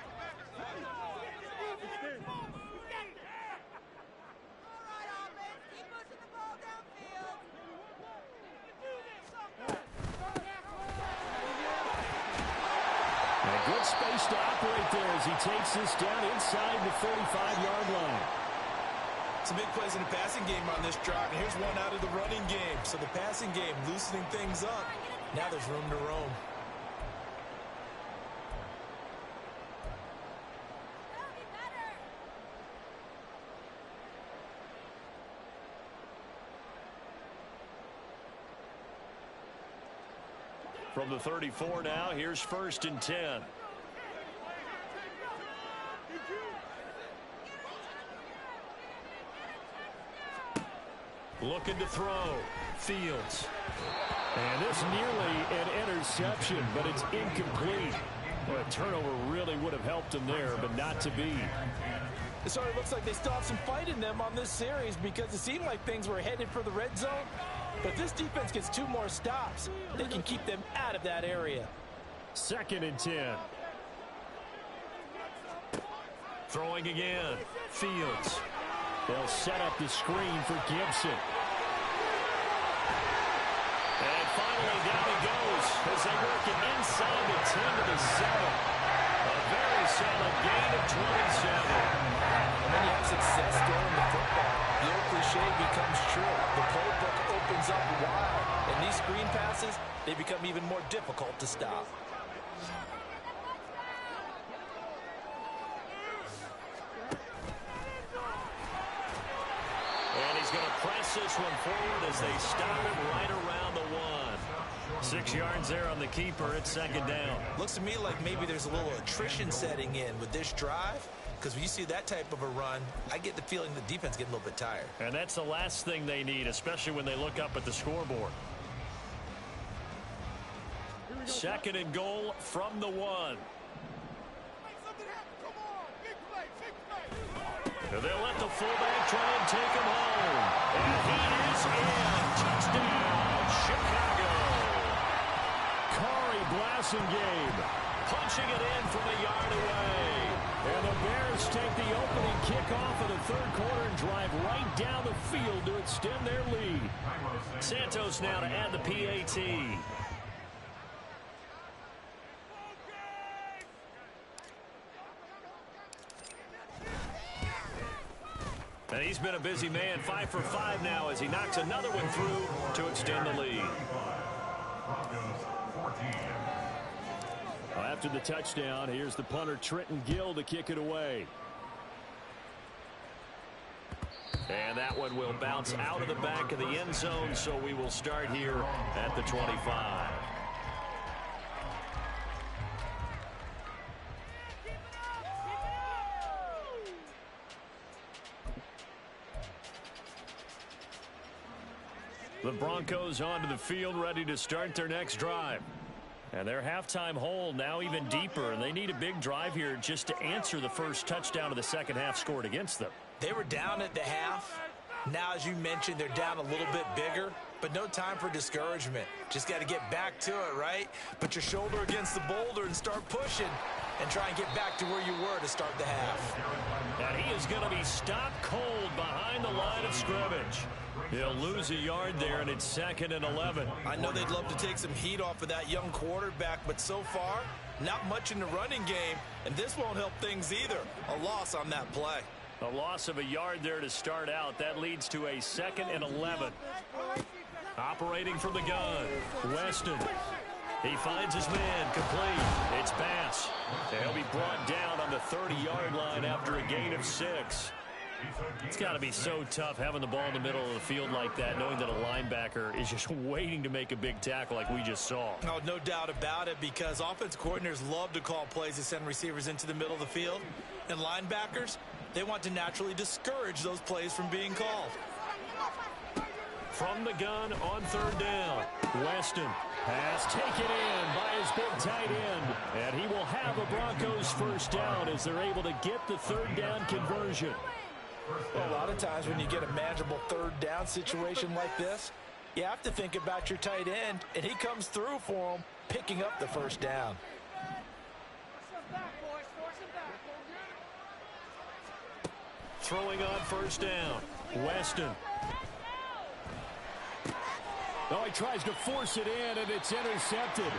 A good space to operate there as he takes this down inside the 35-yard line. Some big plays in the passing game on this drive, and here's one out of the running game. So the passing game loosening things up. Now there's room to roam. From the 34 now, here's 1st and 10. Looking to throw. Fields. And this nearly an interception, but it's incomplete. Well, a turnover really would have helped him there, but not to be. It sort of looks like they still have some fight in them on this series, because it seemed like things were headed for the red zone. But if this defense gets 2 more stops, they can keep them out of that area. 2nd and 10. Throwing again. Fields. They'll set up the screen for Gibson. And finally down he goes as they work it inside the 10 to the 7. A very solid gain of 27. And when you have success throwing the football, the old cliche becomes true. The playbook opens up wide, and these screen passes, they become even more difficult to stop. And he's going to press this one forward as they stop him right around the 1. 6 yards there on the keeper. It's 2nd down. Looks to me like maybe there's a little attrition setting in with this drive, because when you see that type of a run, I get the feeling the defense getting a little bit tired. And that's the last thing they need, especially when they look up at the scoreboard. Second and goal from the 1. They'll let the fullback try and take him home. And he is in. Touchdown, Chicago. Corey Blasingame punching it in from a yard away. And the Bears take the opening kickoff of the third quarter and drive right down the field to extend their lead. Santos now to add the PAT. And he's been a busy man, 5 for 5 now as he knocks another one through to extend the lead. Well, after the touchdown, here's the punter Trenton Gill to kick it away. And that one will bounce out of the back of the end zone, so we will start here at the 25. The Broncos onto the field, ready to start their next drive. And their halftime hole now even deeper, and they need a big drive here just to answer the first touchdown of the second half scored against them. They were down at the half. Now, as you mentioned, they're down a little bit bigger, but no time for discouragement. Just got to get back to it, right? Put your shoulder against the boulder and start pushing and try and get back to where you were to start the half. And he is going to be stopped cold behind the line of scrimmage. He'll lose a yard there, and it's 2nd and 11. I know they'd love to take some heat off of that young quarterback, but so far, not much in the running game, and this won't help things either. A loss on that play. A loss of a yard there to start out. That leads to a 2nd and 11. Operating from the gun, Weston. He finds his man, complete. It's pass. He'll be brought down on the 30-yard line after a gain of 6. It's got to be so tough having the ball in the middle of the field like that, knowing that a linebacker is just waiting to make a big tackle like we just saw. Oh, no doubt about it, because offense coordinators love to call plays to send receivers into the middle of the field. And linebackers, they want to naturally discourage those plays from being called. From the gun on 3rd down, Weston. Pass taken in by his big tight end. And he will have a Broncos first down as they're able to get the 3rd down conversion. Well, a lot of times when you get a manageable 3rd down situation like this, you have to think about your tight end, and he comes through for him, picking up the first down. Throwing on 1st down, Weston. Oh, he tries to force it in, and it's intercepted.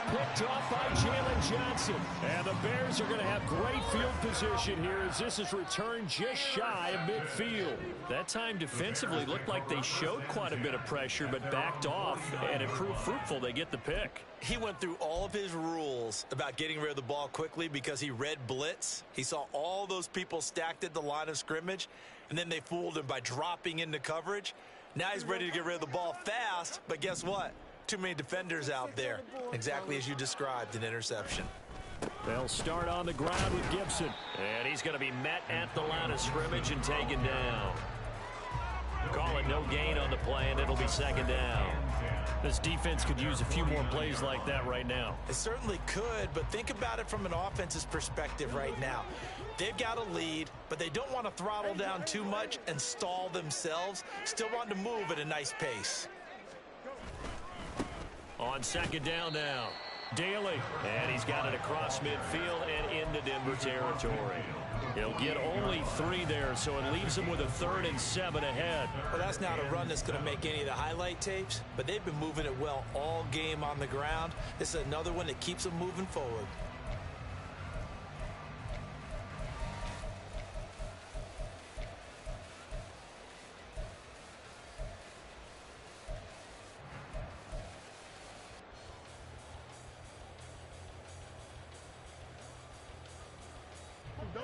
Picked off by Jalen Johnson. And the Bears are going to have great field position here as this is returned just shy of midfield. That time defensively looked like they showed quite a bit of pressure but backed off, and it proved fruitful. They get the pick. He went through all of his rules about getting rid of the ball quickly because he read blitz. He saw all those people stacked at the line of scrimmage, and then they fooled him by dropping into coverage. Now he's ready to get rid of the ball fast, but guess what? Too many defenders out there. Exactly as you described, an interception. They'll start on the ground with Gibson. And he's going to be met at the line of scrimmage and taken down. Call it no gain on the play, and it'll be 2nd down. This defense could use a few more plays like that right now. It certainly could, but think about it from an offense's perspective right now. They've got a lead, but they don't want to throttle down too much and stall themselves. Still want to move at a nice pace. On 2nd down now, Daly. And he's got it across midfield and into Denver territory. He'll get only 3 there, so it leaves him with a 3rd and 7 ahead. Well, that's not a run that's going to make any of the highlight tapes, but they've been moving it well all game on the ground. This is another one that keeps them moving forward.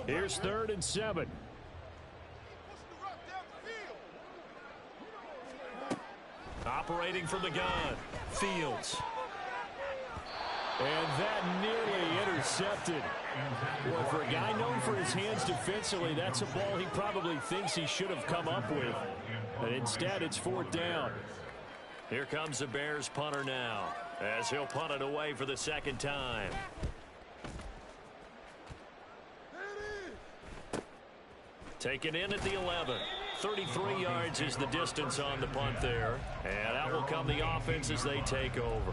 Here's 3rd and 7. Operating from the gun, Fields. And that nearly intercepted. Well, for a guy known for his hands defensively, that's a ball he probably thinks he should have come up with. But instead, it's 4th down. Here comes the Bears punter now. as he'll punt it away for the second time. Taken in at the 11. 33 yards is the distance on the punt there. And out will come the offense as they take over.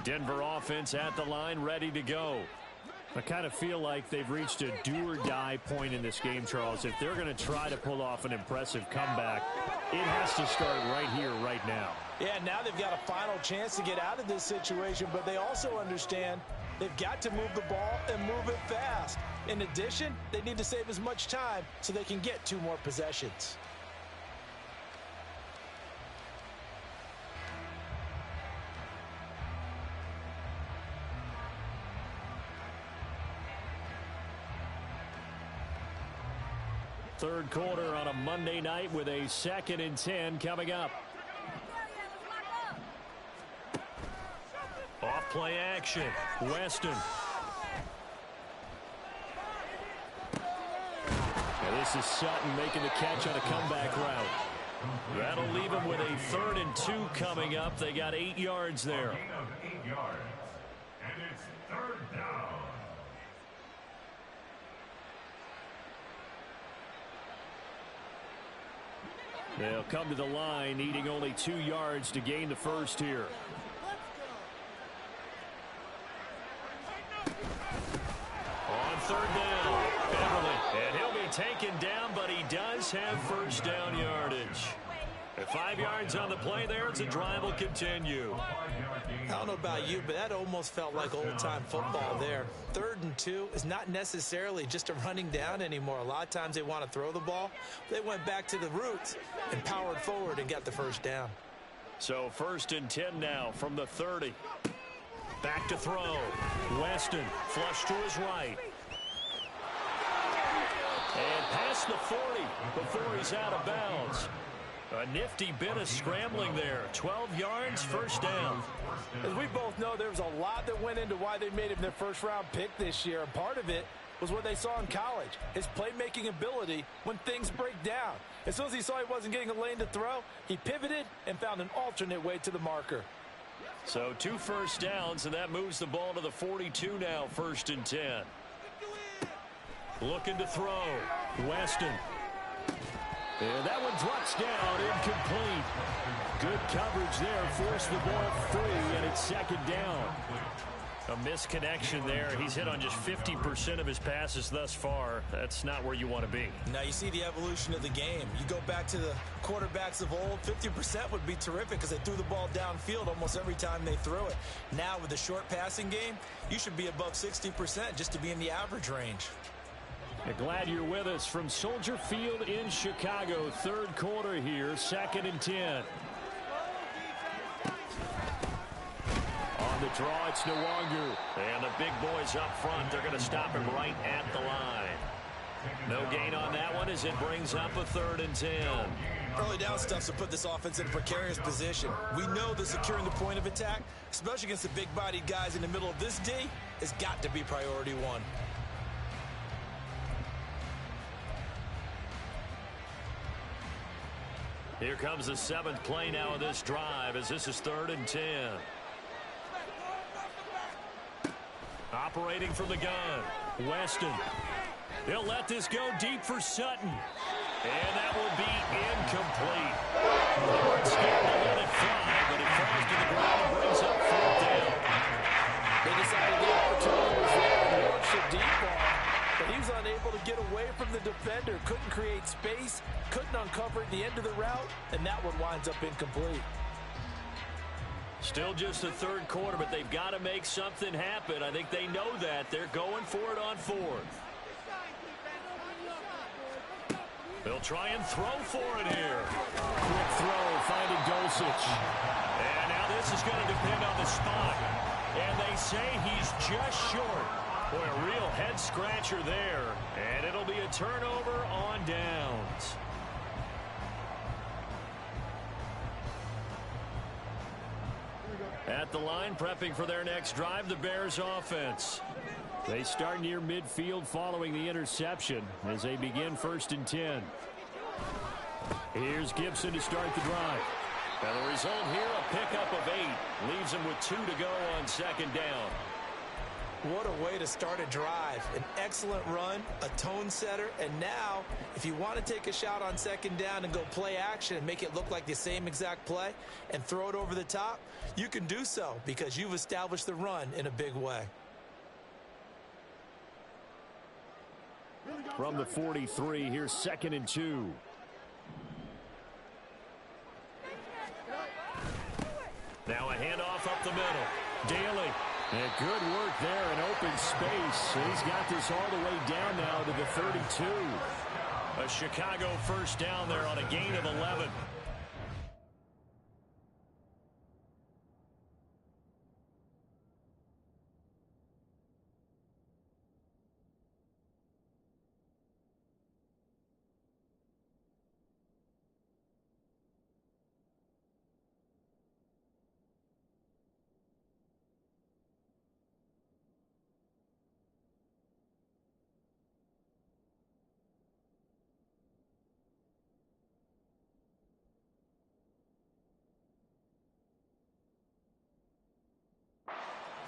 Denver offense at the line, ready to go. I kind of feel like they've reached a do-or-die point in this game, Charles. If they're going to try to pull off an impressive comeback, it has to start right here, right now. Yeah, now they've got a final chance to get out of this situation, but they also understand they've got to move the ball and move it fast. In addition, they need to save as much time so they can get 2 more possessions. Third quarter on a Monday night with a 2nd and 10 coming up. Off play action. Weston. Now this is Sutton making the catch on a comeback route. That'll leave him with a 3rd and 2 coming up. They got 8 yards there. Gain of 8 yards. And it's 3rd down. They'll come to the line, needing only 2 yards to gain the first here. On 3rd down, Beverly. And he'll be taken down, but he does have first down yardage. At 5 yards on the play there, the drive will continue. I don't know about you, but that almost felt like old-time football there. 3rd and 2 is not necessarily just a running down anymore. A lot of times they want to throw the ball. They went back to the roots and powered forward and got the first down. So 1st and 10 now from the 30. Back to throw. Weston flush to his right. And past the 40 before he's out of bounds. A nifty bit of scrambling there. 12 yards, first down. As we both know, there was a lot that went into why they made him their first-round pick this year. And part of it was what they saw in college, his playmaking ability when things break down. As soon as he saw he wasn't getting a lane to throw, he pivoted and found an alternate way to the marker. So 2 first downs, and that moves the ball to the 42 now, 1st and 10. Looking to throw. Weston. And that one drops down, incomplete. Good coverage there, forced the ball free, and it's 2nd down. A misconnection there. He's hit on just 50% of his passes thus far. That's not where you want to be. Now you see the evolution of the game. You go back to the quarterbacks of old, 50% would be terrific because they threw the ball downfield almost every time they threw it. Now with the short passing game, you should be above 60% just to be in the average range. Glad you're with us from Soldier Field in Chicago. 3rd quarter here, 2nd and 10. On the draw, it's Nwangu. And the big boys up front, they're going to stop him right at the line. No gain on that one as it brings up a 3rd and 10. Early down stuff to put this offense in a precarious position. We know that securing the point of attack, especially against the big-bodied guys in the middle of this D, has got to be priority 1. Here comes the 7th play now of this drive as this is 3rd and 10. Operating from the gun, Weston. He'll let this go deep for Sutton. And that will be incomplete. They weren't scared to let it fly, but it falls to the ground and brings up 4th down. They decided the opportunity was there and launched a deep ball. But he was unable to get away from the defender, couldn't create space, couldn't uncover the end of the route, and that one winds up incomplete. Still just the 3rd quarter, but they've got to make something happen. I think they know that. They're going for it on 4th. They'll try and throw for it here. Quick throw, finding Dulcich. And now this is going to depend on the spot. And they say he's just short. Boy, a real head-scratcher there. And it'll be a turnover on downs. At the line, prepping for their next drive, the Bears offense. They start near midfield following the interception as they begin 1st and 10. Here's Gibson to start the drive. And the result here, a pickup of 8. Leaves them with 2 to go on 2nd down. What a way to start a drive. An excellent run, a tone setter, and now if you want to take a shot on 2nd down and go play action and make it look like the same exact play and throw it over the top, you can do so because you've established the run in a big way. From the 43, here's 2nd and 2. Now a handoff up the middle. Daly. And good work there in open space. He's got this all the way down now to the 32. A Chicago 1st down there on a gain of 11.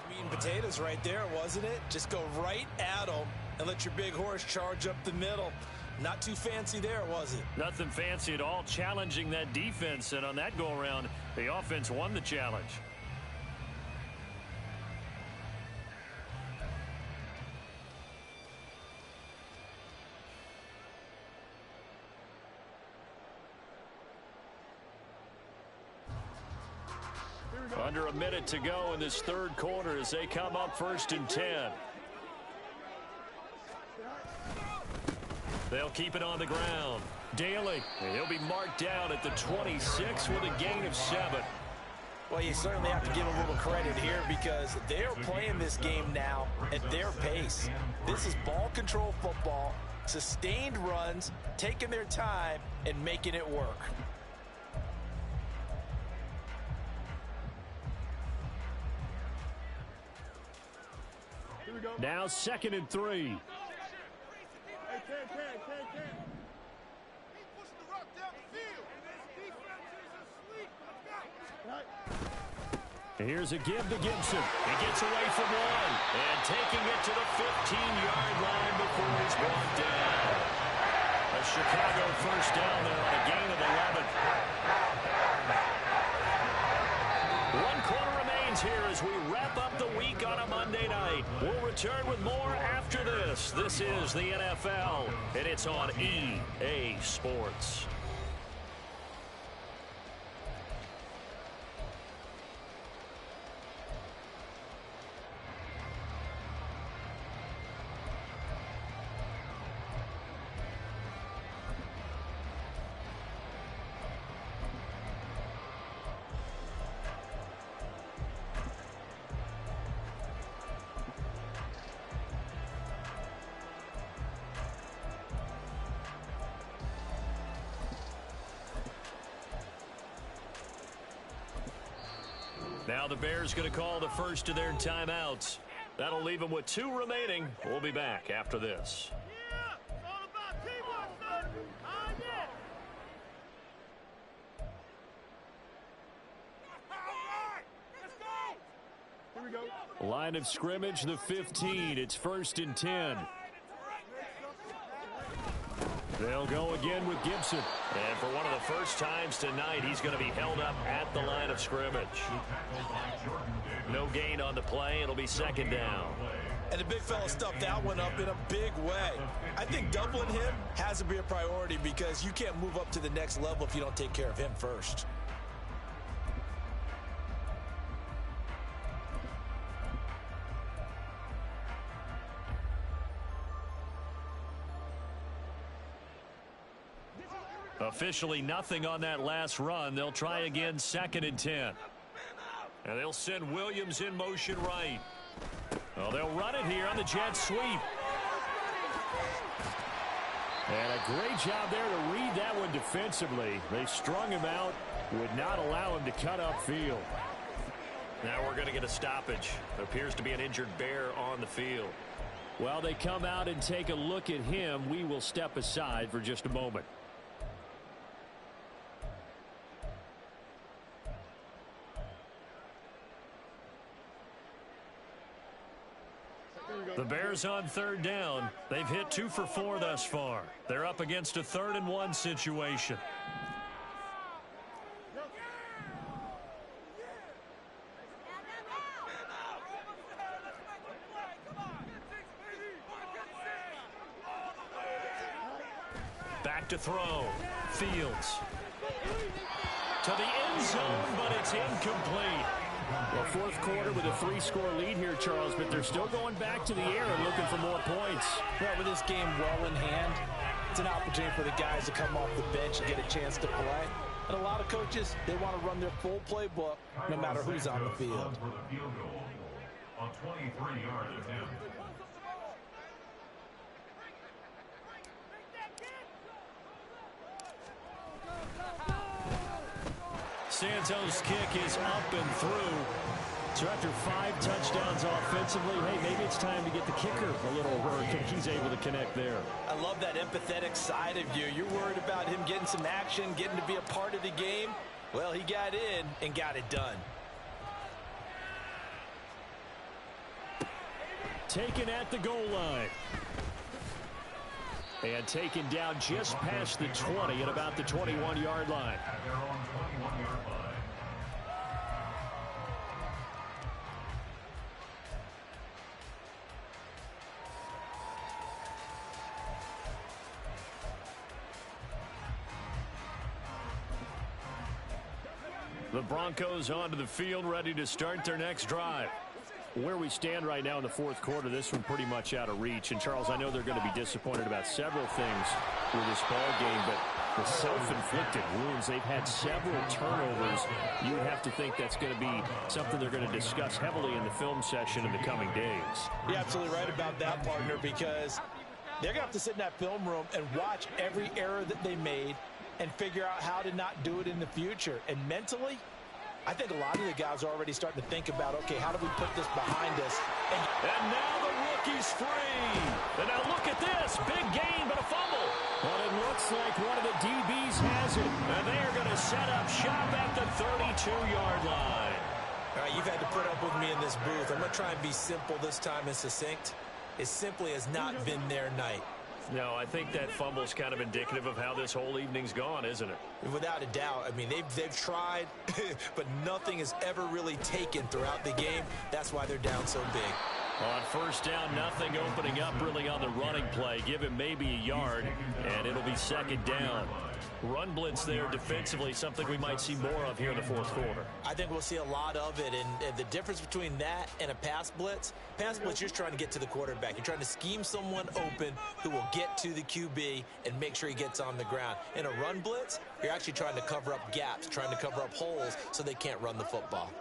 Meat and potatoes right there, wasn't it? Just go right at them and let your big horse charge up the middle. Not too fancy there, was it? Nothing fancy at all, challenging that defense, and on that go-around, the offense won the challenge. Under a minute to go in this 3rd quarter as they come up 1st and 10. They'll keep it on the ground. Daly, he'll be marked down at the 26 with a gain of 7. Well, you certainly have to give them a little credit here because they're playing this game now at their pace. This is ball control football, sustained runs, taking their time, and making it work. Now 2nd and 3. Hey, Ken. He's pushing the rock down the field. This defense is asleep. Here's a give to Gibson. He gets away from 1 and taking it to the 15-yard line before he's brought down. A Chicago 1st down there on a gain of 11. 1 quarter remains here as we wrap up the week on a Monday night. We'll return with more after this. This is the NFL, and it's on EA Sports. Now the Bears going to call the first of their timeouts. That'll leave them with 2 remaining. We'll be back after this. Yeah, it's all about teamwork, son. All right, let's go. Here we go. Line of scrimmage, the 15. It's 1st and 10. They'll go again with Gibson. And for one of the first times tonight, he's going to be held up at the line of scrimmage. No gain on the play. It'll be 2nd down. And the big fella stuffed that one up in a big way. I think doubling him has to be a priority because you can't move up to the next level if you don't take care of him first. Officially nothing on that last run. They'll try again 2nd and 10. And they'll send Williams in motion right. Well, they'll run it here on the jet sweep. And a great job there to read that one defensively. They strung him out, would not allow him to cut upfield. Now we're going to get a stoppage. There appears to be an injured Bear on the field. Well, they come out and take a look at him. We will step aside for just a moment. The Bears on third down. They've hit 2 for 4 thus far. They're up against a 3rd and 1 situation. Back to throw. Fields. To the end zone, but it's incomplete. Well, fourth quarter with a 3-score lead here, Charles, but they're still going back to the air and looking for more points. Well, with this game well in hand, it's an opportunity for the guys to come off the bench and get a chance to play. And a lot of coaches, they want to run their full playbook no matter who's on the field. For the field goal on 23-yard attempt. Santos' kick is up and through. So after 5 touchdowns offensively, hey, maybe it's time to get the kicker a little work, and he's able to connect there. I love that empathetic side of you. You're worried about him getting some action, getting to be a part of the game. Well, he got in and got it done. Taken at the goal line. And taken down just past the 20 at about the 21-yard line. At their own 21-yard line. The Broncos onto the field, ready to start their next drive. Where we stand right now in the fourth quarter, this one pretty much out of reach. And, Charles, I know they're going to be disappointed about several things with this ball game, but the self-inflicted wounds, they've had several turnovers. You would have to think that's going to be something they're going to discuss heavily in the film session in the coming days. You're absolutely right about that, partner, because they're going to have to sit in that film room and watch every error that they made and figure out how to not do it in the future. And mentally, I think a lot of the guys are already starting to think about, okay, how do we put this behind us? And now the rookie's free. And now look at this. Big gain, but a fumble. But it looks like one of the DBs has it. And they are going to set up shop at the 32-yard line. All right, you've had to put up with me in this booth. I'm going to try and be simple this time and succinct. It simply has not been their night. No, I think that fumble's kind of indicative of how this whole evening's gone, isn't it? Without a doubt. I mean, they've tried, but nothing has ever really taken throughout the game. That's why they're down so big. On first down, nothing opening up really on the running play. Give him maybe a yard, and it'll be second down. Run blitz there defensively, something we might see more of here in the fourth quarter. I think we'll see a lot of it, and the difference between that and a pass blitz, you're just trying to get to the quarterback. You're trying to scheme someone open who will get to the QB and make sure he gets on the ground. In a run blitz, you're actually trying to cover up gaps, trying to cover up holes so they can't run the football.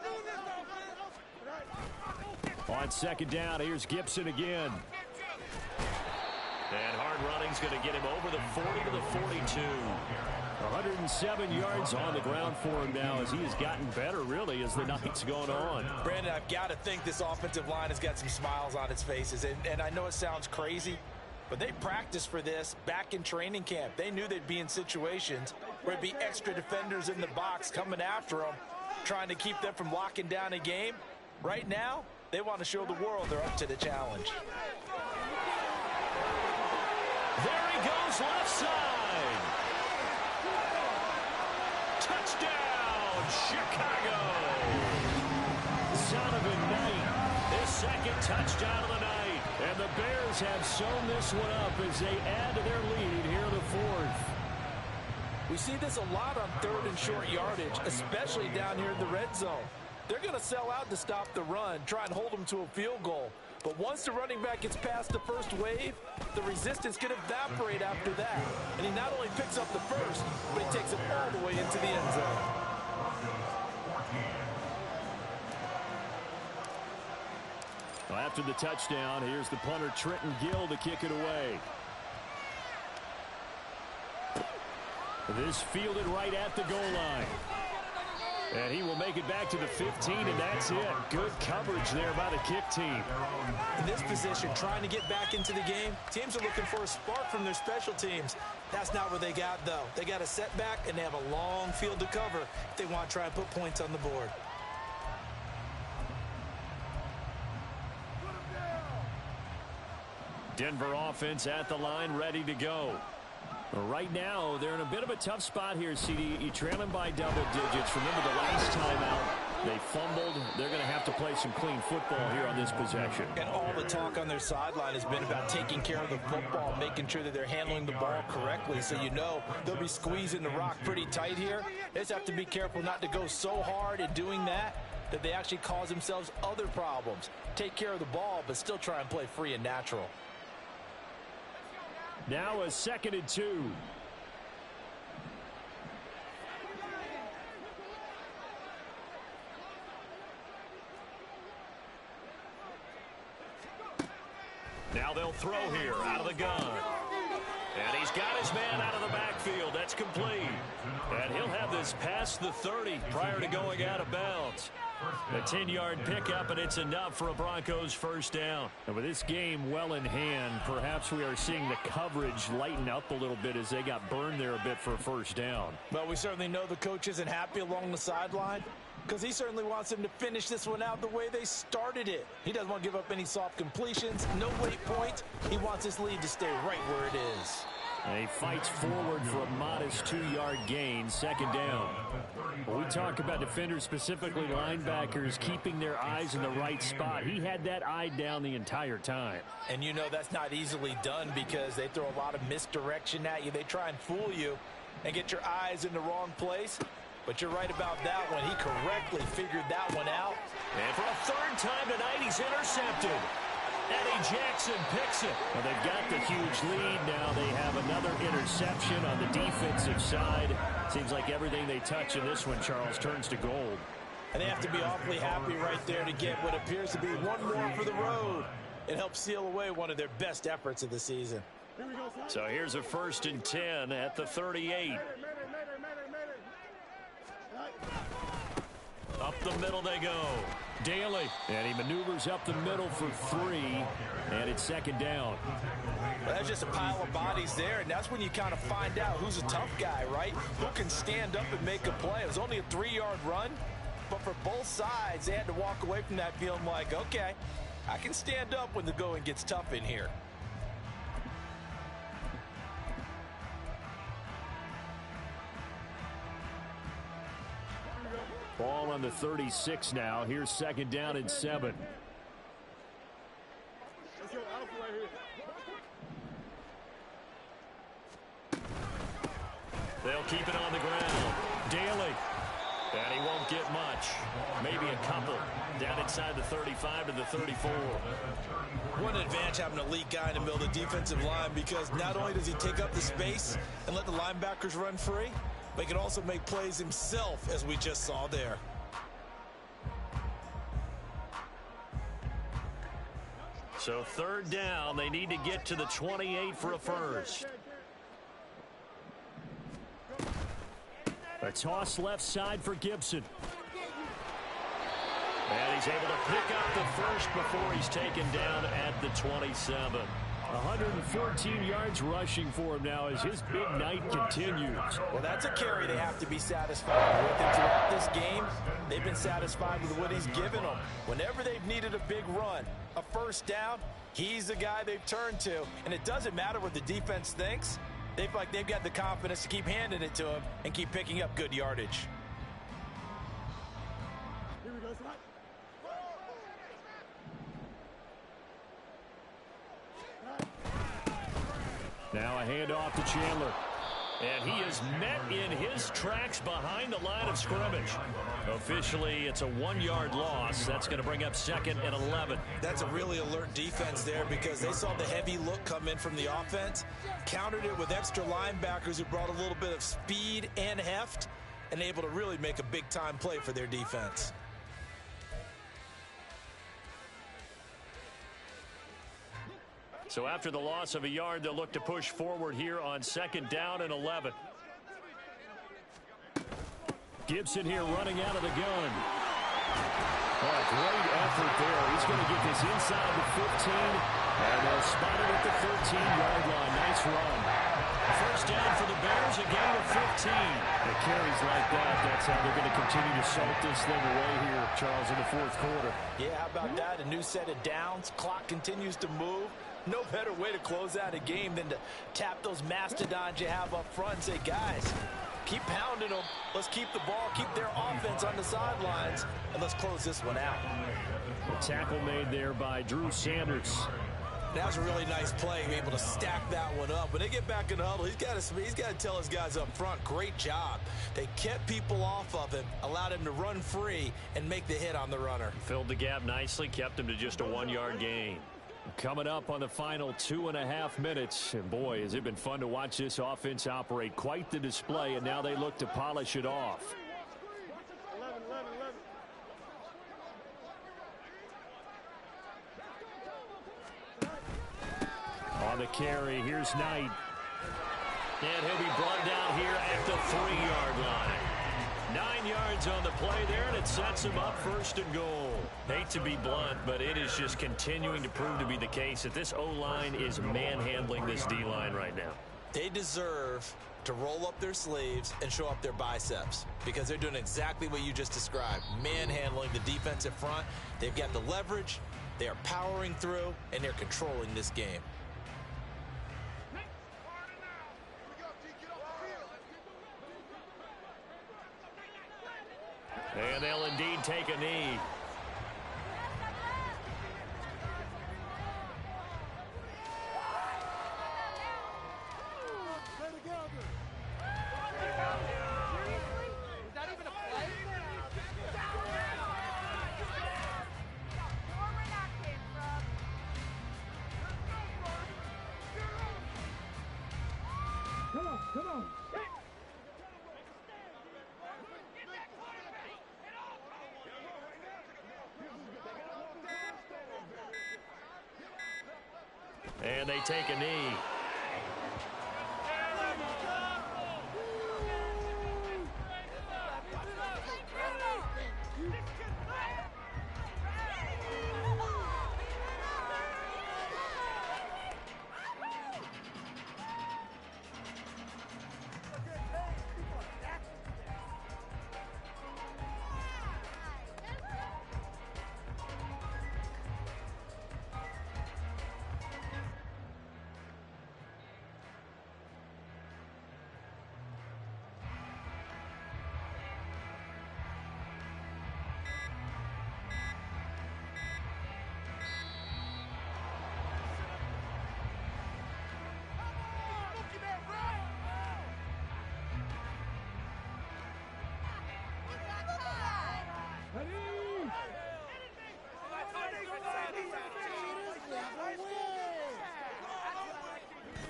On second down, here's Gibson again. And hard running's going to get him over the 40 to the 42. 107 yards on the ground for him now as he has gotten better, really, as the night's going on. Brandon, I've got to think this offensive line has got some smiles on its faces. And I know it sounds crazy, but they practiced for this back in training camp. They knew they'd be in situations where it'd be extra defenders in the box coming after them, trying to keep them from locking down a game. Right now, they want to show the world they're up to the challenge. There he goes, left side. Touchdown, Chicago. Donovan Knight, his second touchdown of the night. And the Bears have sewn this one up as they add to their lead here in the fourth. We see this a lot on third and short yardage, especially down here in the red zone. They're going to sell out to stop the run, try and hold them to a field goal. But once the running back gets past the first wave, the resistance can evaporate after that. And he not only picks up the first, but he takes it all the way into the end zone. Well, after the touchdown, here's the punter Trenton Gill to kick it away. This fielded right at the goal line. And he will make it back to the 15, and that's it. Good coverage there by the kick team. In this position, trying to get back into the game, teams are looking for a spark from their special teams. That's not what they got, though. They got a setback, and they have a long field to cover if they want to try and put points on the board. Denver offense at the line, ready to go. Right now, they're in a bit of a tough spot here, CD. You trail them by double digits. Remember the last time out, they fumbled. They're going to have to play some clean football here on this possession. And all the talk on their sideline has been about taking care of the football, making sure that they're handling the ball correctly. So you know they'll be squeezing the rock pretty tight here. They just have to be careful not to go so hard in doing that they actually cause themselves other problems. Take care of the ball, but still try and play free and natural. Now a 2nd and 2. Now they'll throw here out of the gun. And he's got his man out of the backfield. That's complete. And he'll have this past the 30 prior to going out of bounds. A 10-yard pickup, and it's enough for a Broncos first down. And with this game well in hand, perhaps we are seeing the coverage lighten up a little bit as they got burned there a bit for a first down. Well, we certainly know the coach isn't happy along the sideline because he certainly wants them to finish this one out the way they started it. He doesn't want to give up any soft completions, no late points. He wants his lead to stay right where it is. And he fights forward for a modest 2-yard gain, 2nd down. When we talk about defenders, specifically linebackers, keeping their eyes in the right spot. He had that eye down the entire time. And you know that's not easily done because they throw a lot of misdirection at you. They try and fool you and get your eyes in the wrong place. But you're right about that one. He correctly figured that one out. And for a 3rd time tonight, he's intercepted. Eddie Jackson picks it. Well, they've got the huge lead now. They have another interception on the defensive side. Seems like everything they touch in this one, Charles, turns to gold. And they have to be awfully happy right there to get what appears to be one more for the road. It helps seal away one of their best efforts of the season. So here's a 1st and 10 at the 38. Up the middle they go. Daly. And he maneuvers up the middle for 3. And it's 2nd down. Well, that's just a pile of bodies there. And that's when you kind of find out who's a tough guy, right? Who can stand up and make a play. It was only a 3-yard run. But for both sides, they had to walk away from that feeling like, okay, I can stand up when the going gets tough in here. Ball on the 36 now. Here's 2nd down and 7. They'll keep it on the ground. Daly. And he won't get much. Maybe a couple. Down inside the 35 to the 34. What an advantage having an elite guy in the middle of the defensive line because not only does he take up the space and let the linebackers run free, but he can also make plays himself, as we just saw there. So 3rd down, they need to get to the 28 for a first. A toss left side for Gibson. And he's able to pick up the first before he's taken down at the 27. 114 yards rushing for him now as his big night continues. Well, that's a carry they have to be satisfied with. And throughout this game, they've been satisfied with what he's given them. Whenever they've needed a big run, a first down, he's the guy they've turned to. And it doesn't matter what the defense thinks. They feel like they've got the confidence to keep handing it to him and keep picking up good yardage. Here we go, slide. Now a handoff to Chandler. And he is met in his tracks behind the line of scrimmage. Officially, it's a 1-yard loss. That's going to bring up 2nd and 11. That's a really alert defense there because they saw the heavy look come in from the offense, countered it with extra linebackers who brought a little bit of speed and heft, and able to really make a big-time play for their defense. So after the loss of a yard, they'll look to push forward here on 2nd down and 11. Gibson here running out of the gun. Oh, great effort there. He's going to get this inside the 15, and they'll spot it at the 13-yard line. Nice run. First down for the Bears, a gain of 15. The carries like that, that's how they're going to continue to salt this thing away here, Charles, in the fourth quarter. Yeah, how about that? A new set of downs. Clock continues to move. No better way to close out a game than to tap those mastodons you have up front and say, guys, keep pounding them. Let's keep the ball, keep their offense on the sidelines, and let's close this one out. A tackle made there by Drew Sanders. That was a really nice play, able to stack that one up. When they get back in the huddle, he's got to tell his guys up front, great job. They kept people off of him, allowed him to run free, and make the hit on the runner. Filled the gap nicely, kept him to just a 1-yard gain. Coming up on the final 2.5 minutes, and boy, has it been fun to watch this offense operate. Quite the display, and now they look to polish it off. 11. On the carry, here's Knight. And he'll be brought down here at the 3-yard line. 9 yards on the play there, and it sets him up first and goal. Hate to be blunt, but it is just continuing to prove to be the case that this O-line is manhandling this D-line right now. They deserve to roll up their sleeves and show up their biceps because they're doing exactly what you just described, manhandling the defensive front. They've got the leverage, they are powering through, and they're controlling this game. And they'll indeed take a knee. Come on. And they take a knee.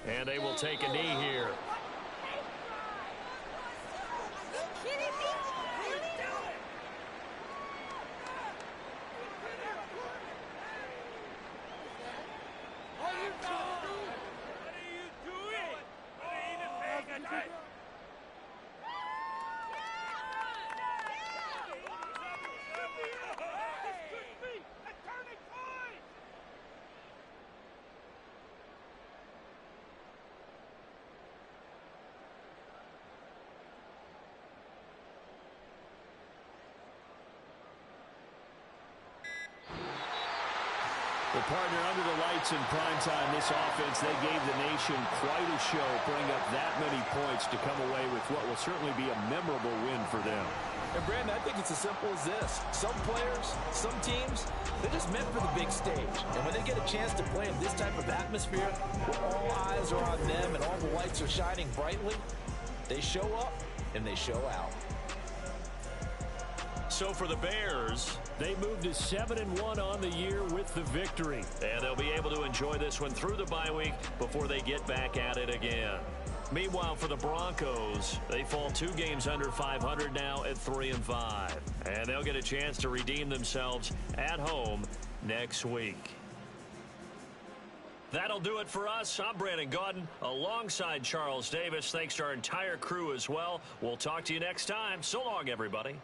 And they will take a knee here. The partner under the lights in prime time, this offense, they gave the nation quite a show, putting up that many points to come away with what will certainly be a memorable win for them. And Brandon, I think it's as simple as this. Some players, some teams, they're just meant for the big stage. And when they get a chance to play in this type of atmosphere, where all eyes are on them and all the lights are shining brightly, they show up and they show out. So for the Bears, they moved to 7-1 on the year with the victory. And they'll be able to enjoy this one through the bye week before they get back at it again. Meanwhile, for the Broncos, they fall 2 games under 500 now at 3-5. And they'll get a chance to redeem themselves at home next week. That'll do it for us. I'm Brandon Gaudin alongside Charles Davis. Thanks to our entire crew as well. We'll talk to you next time. So long, everybody.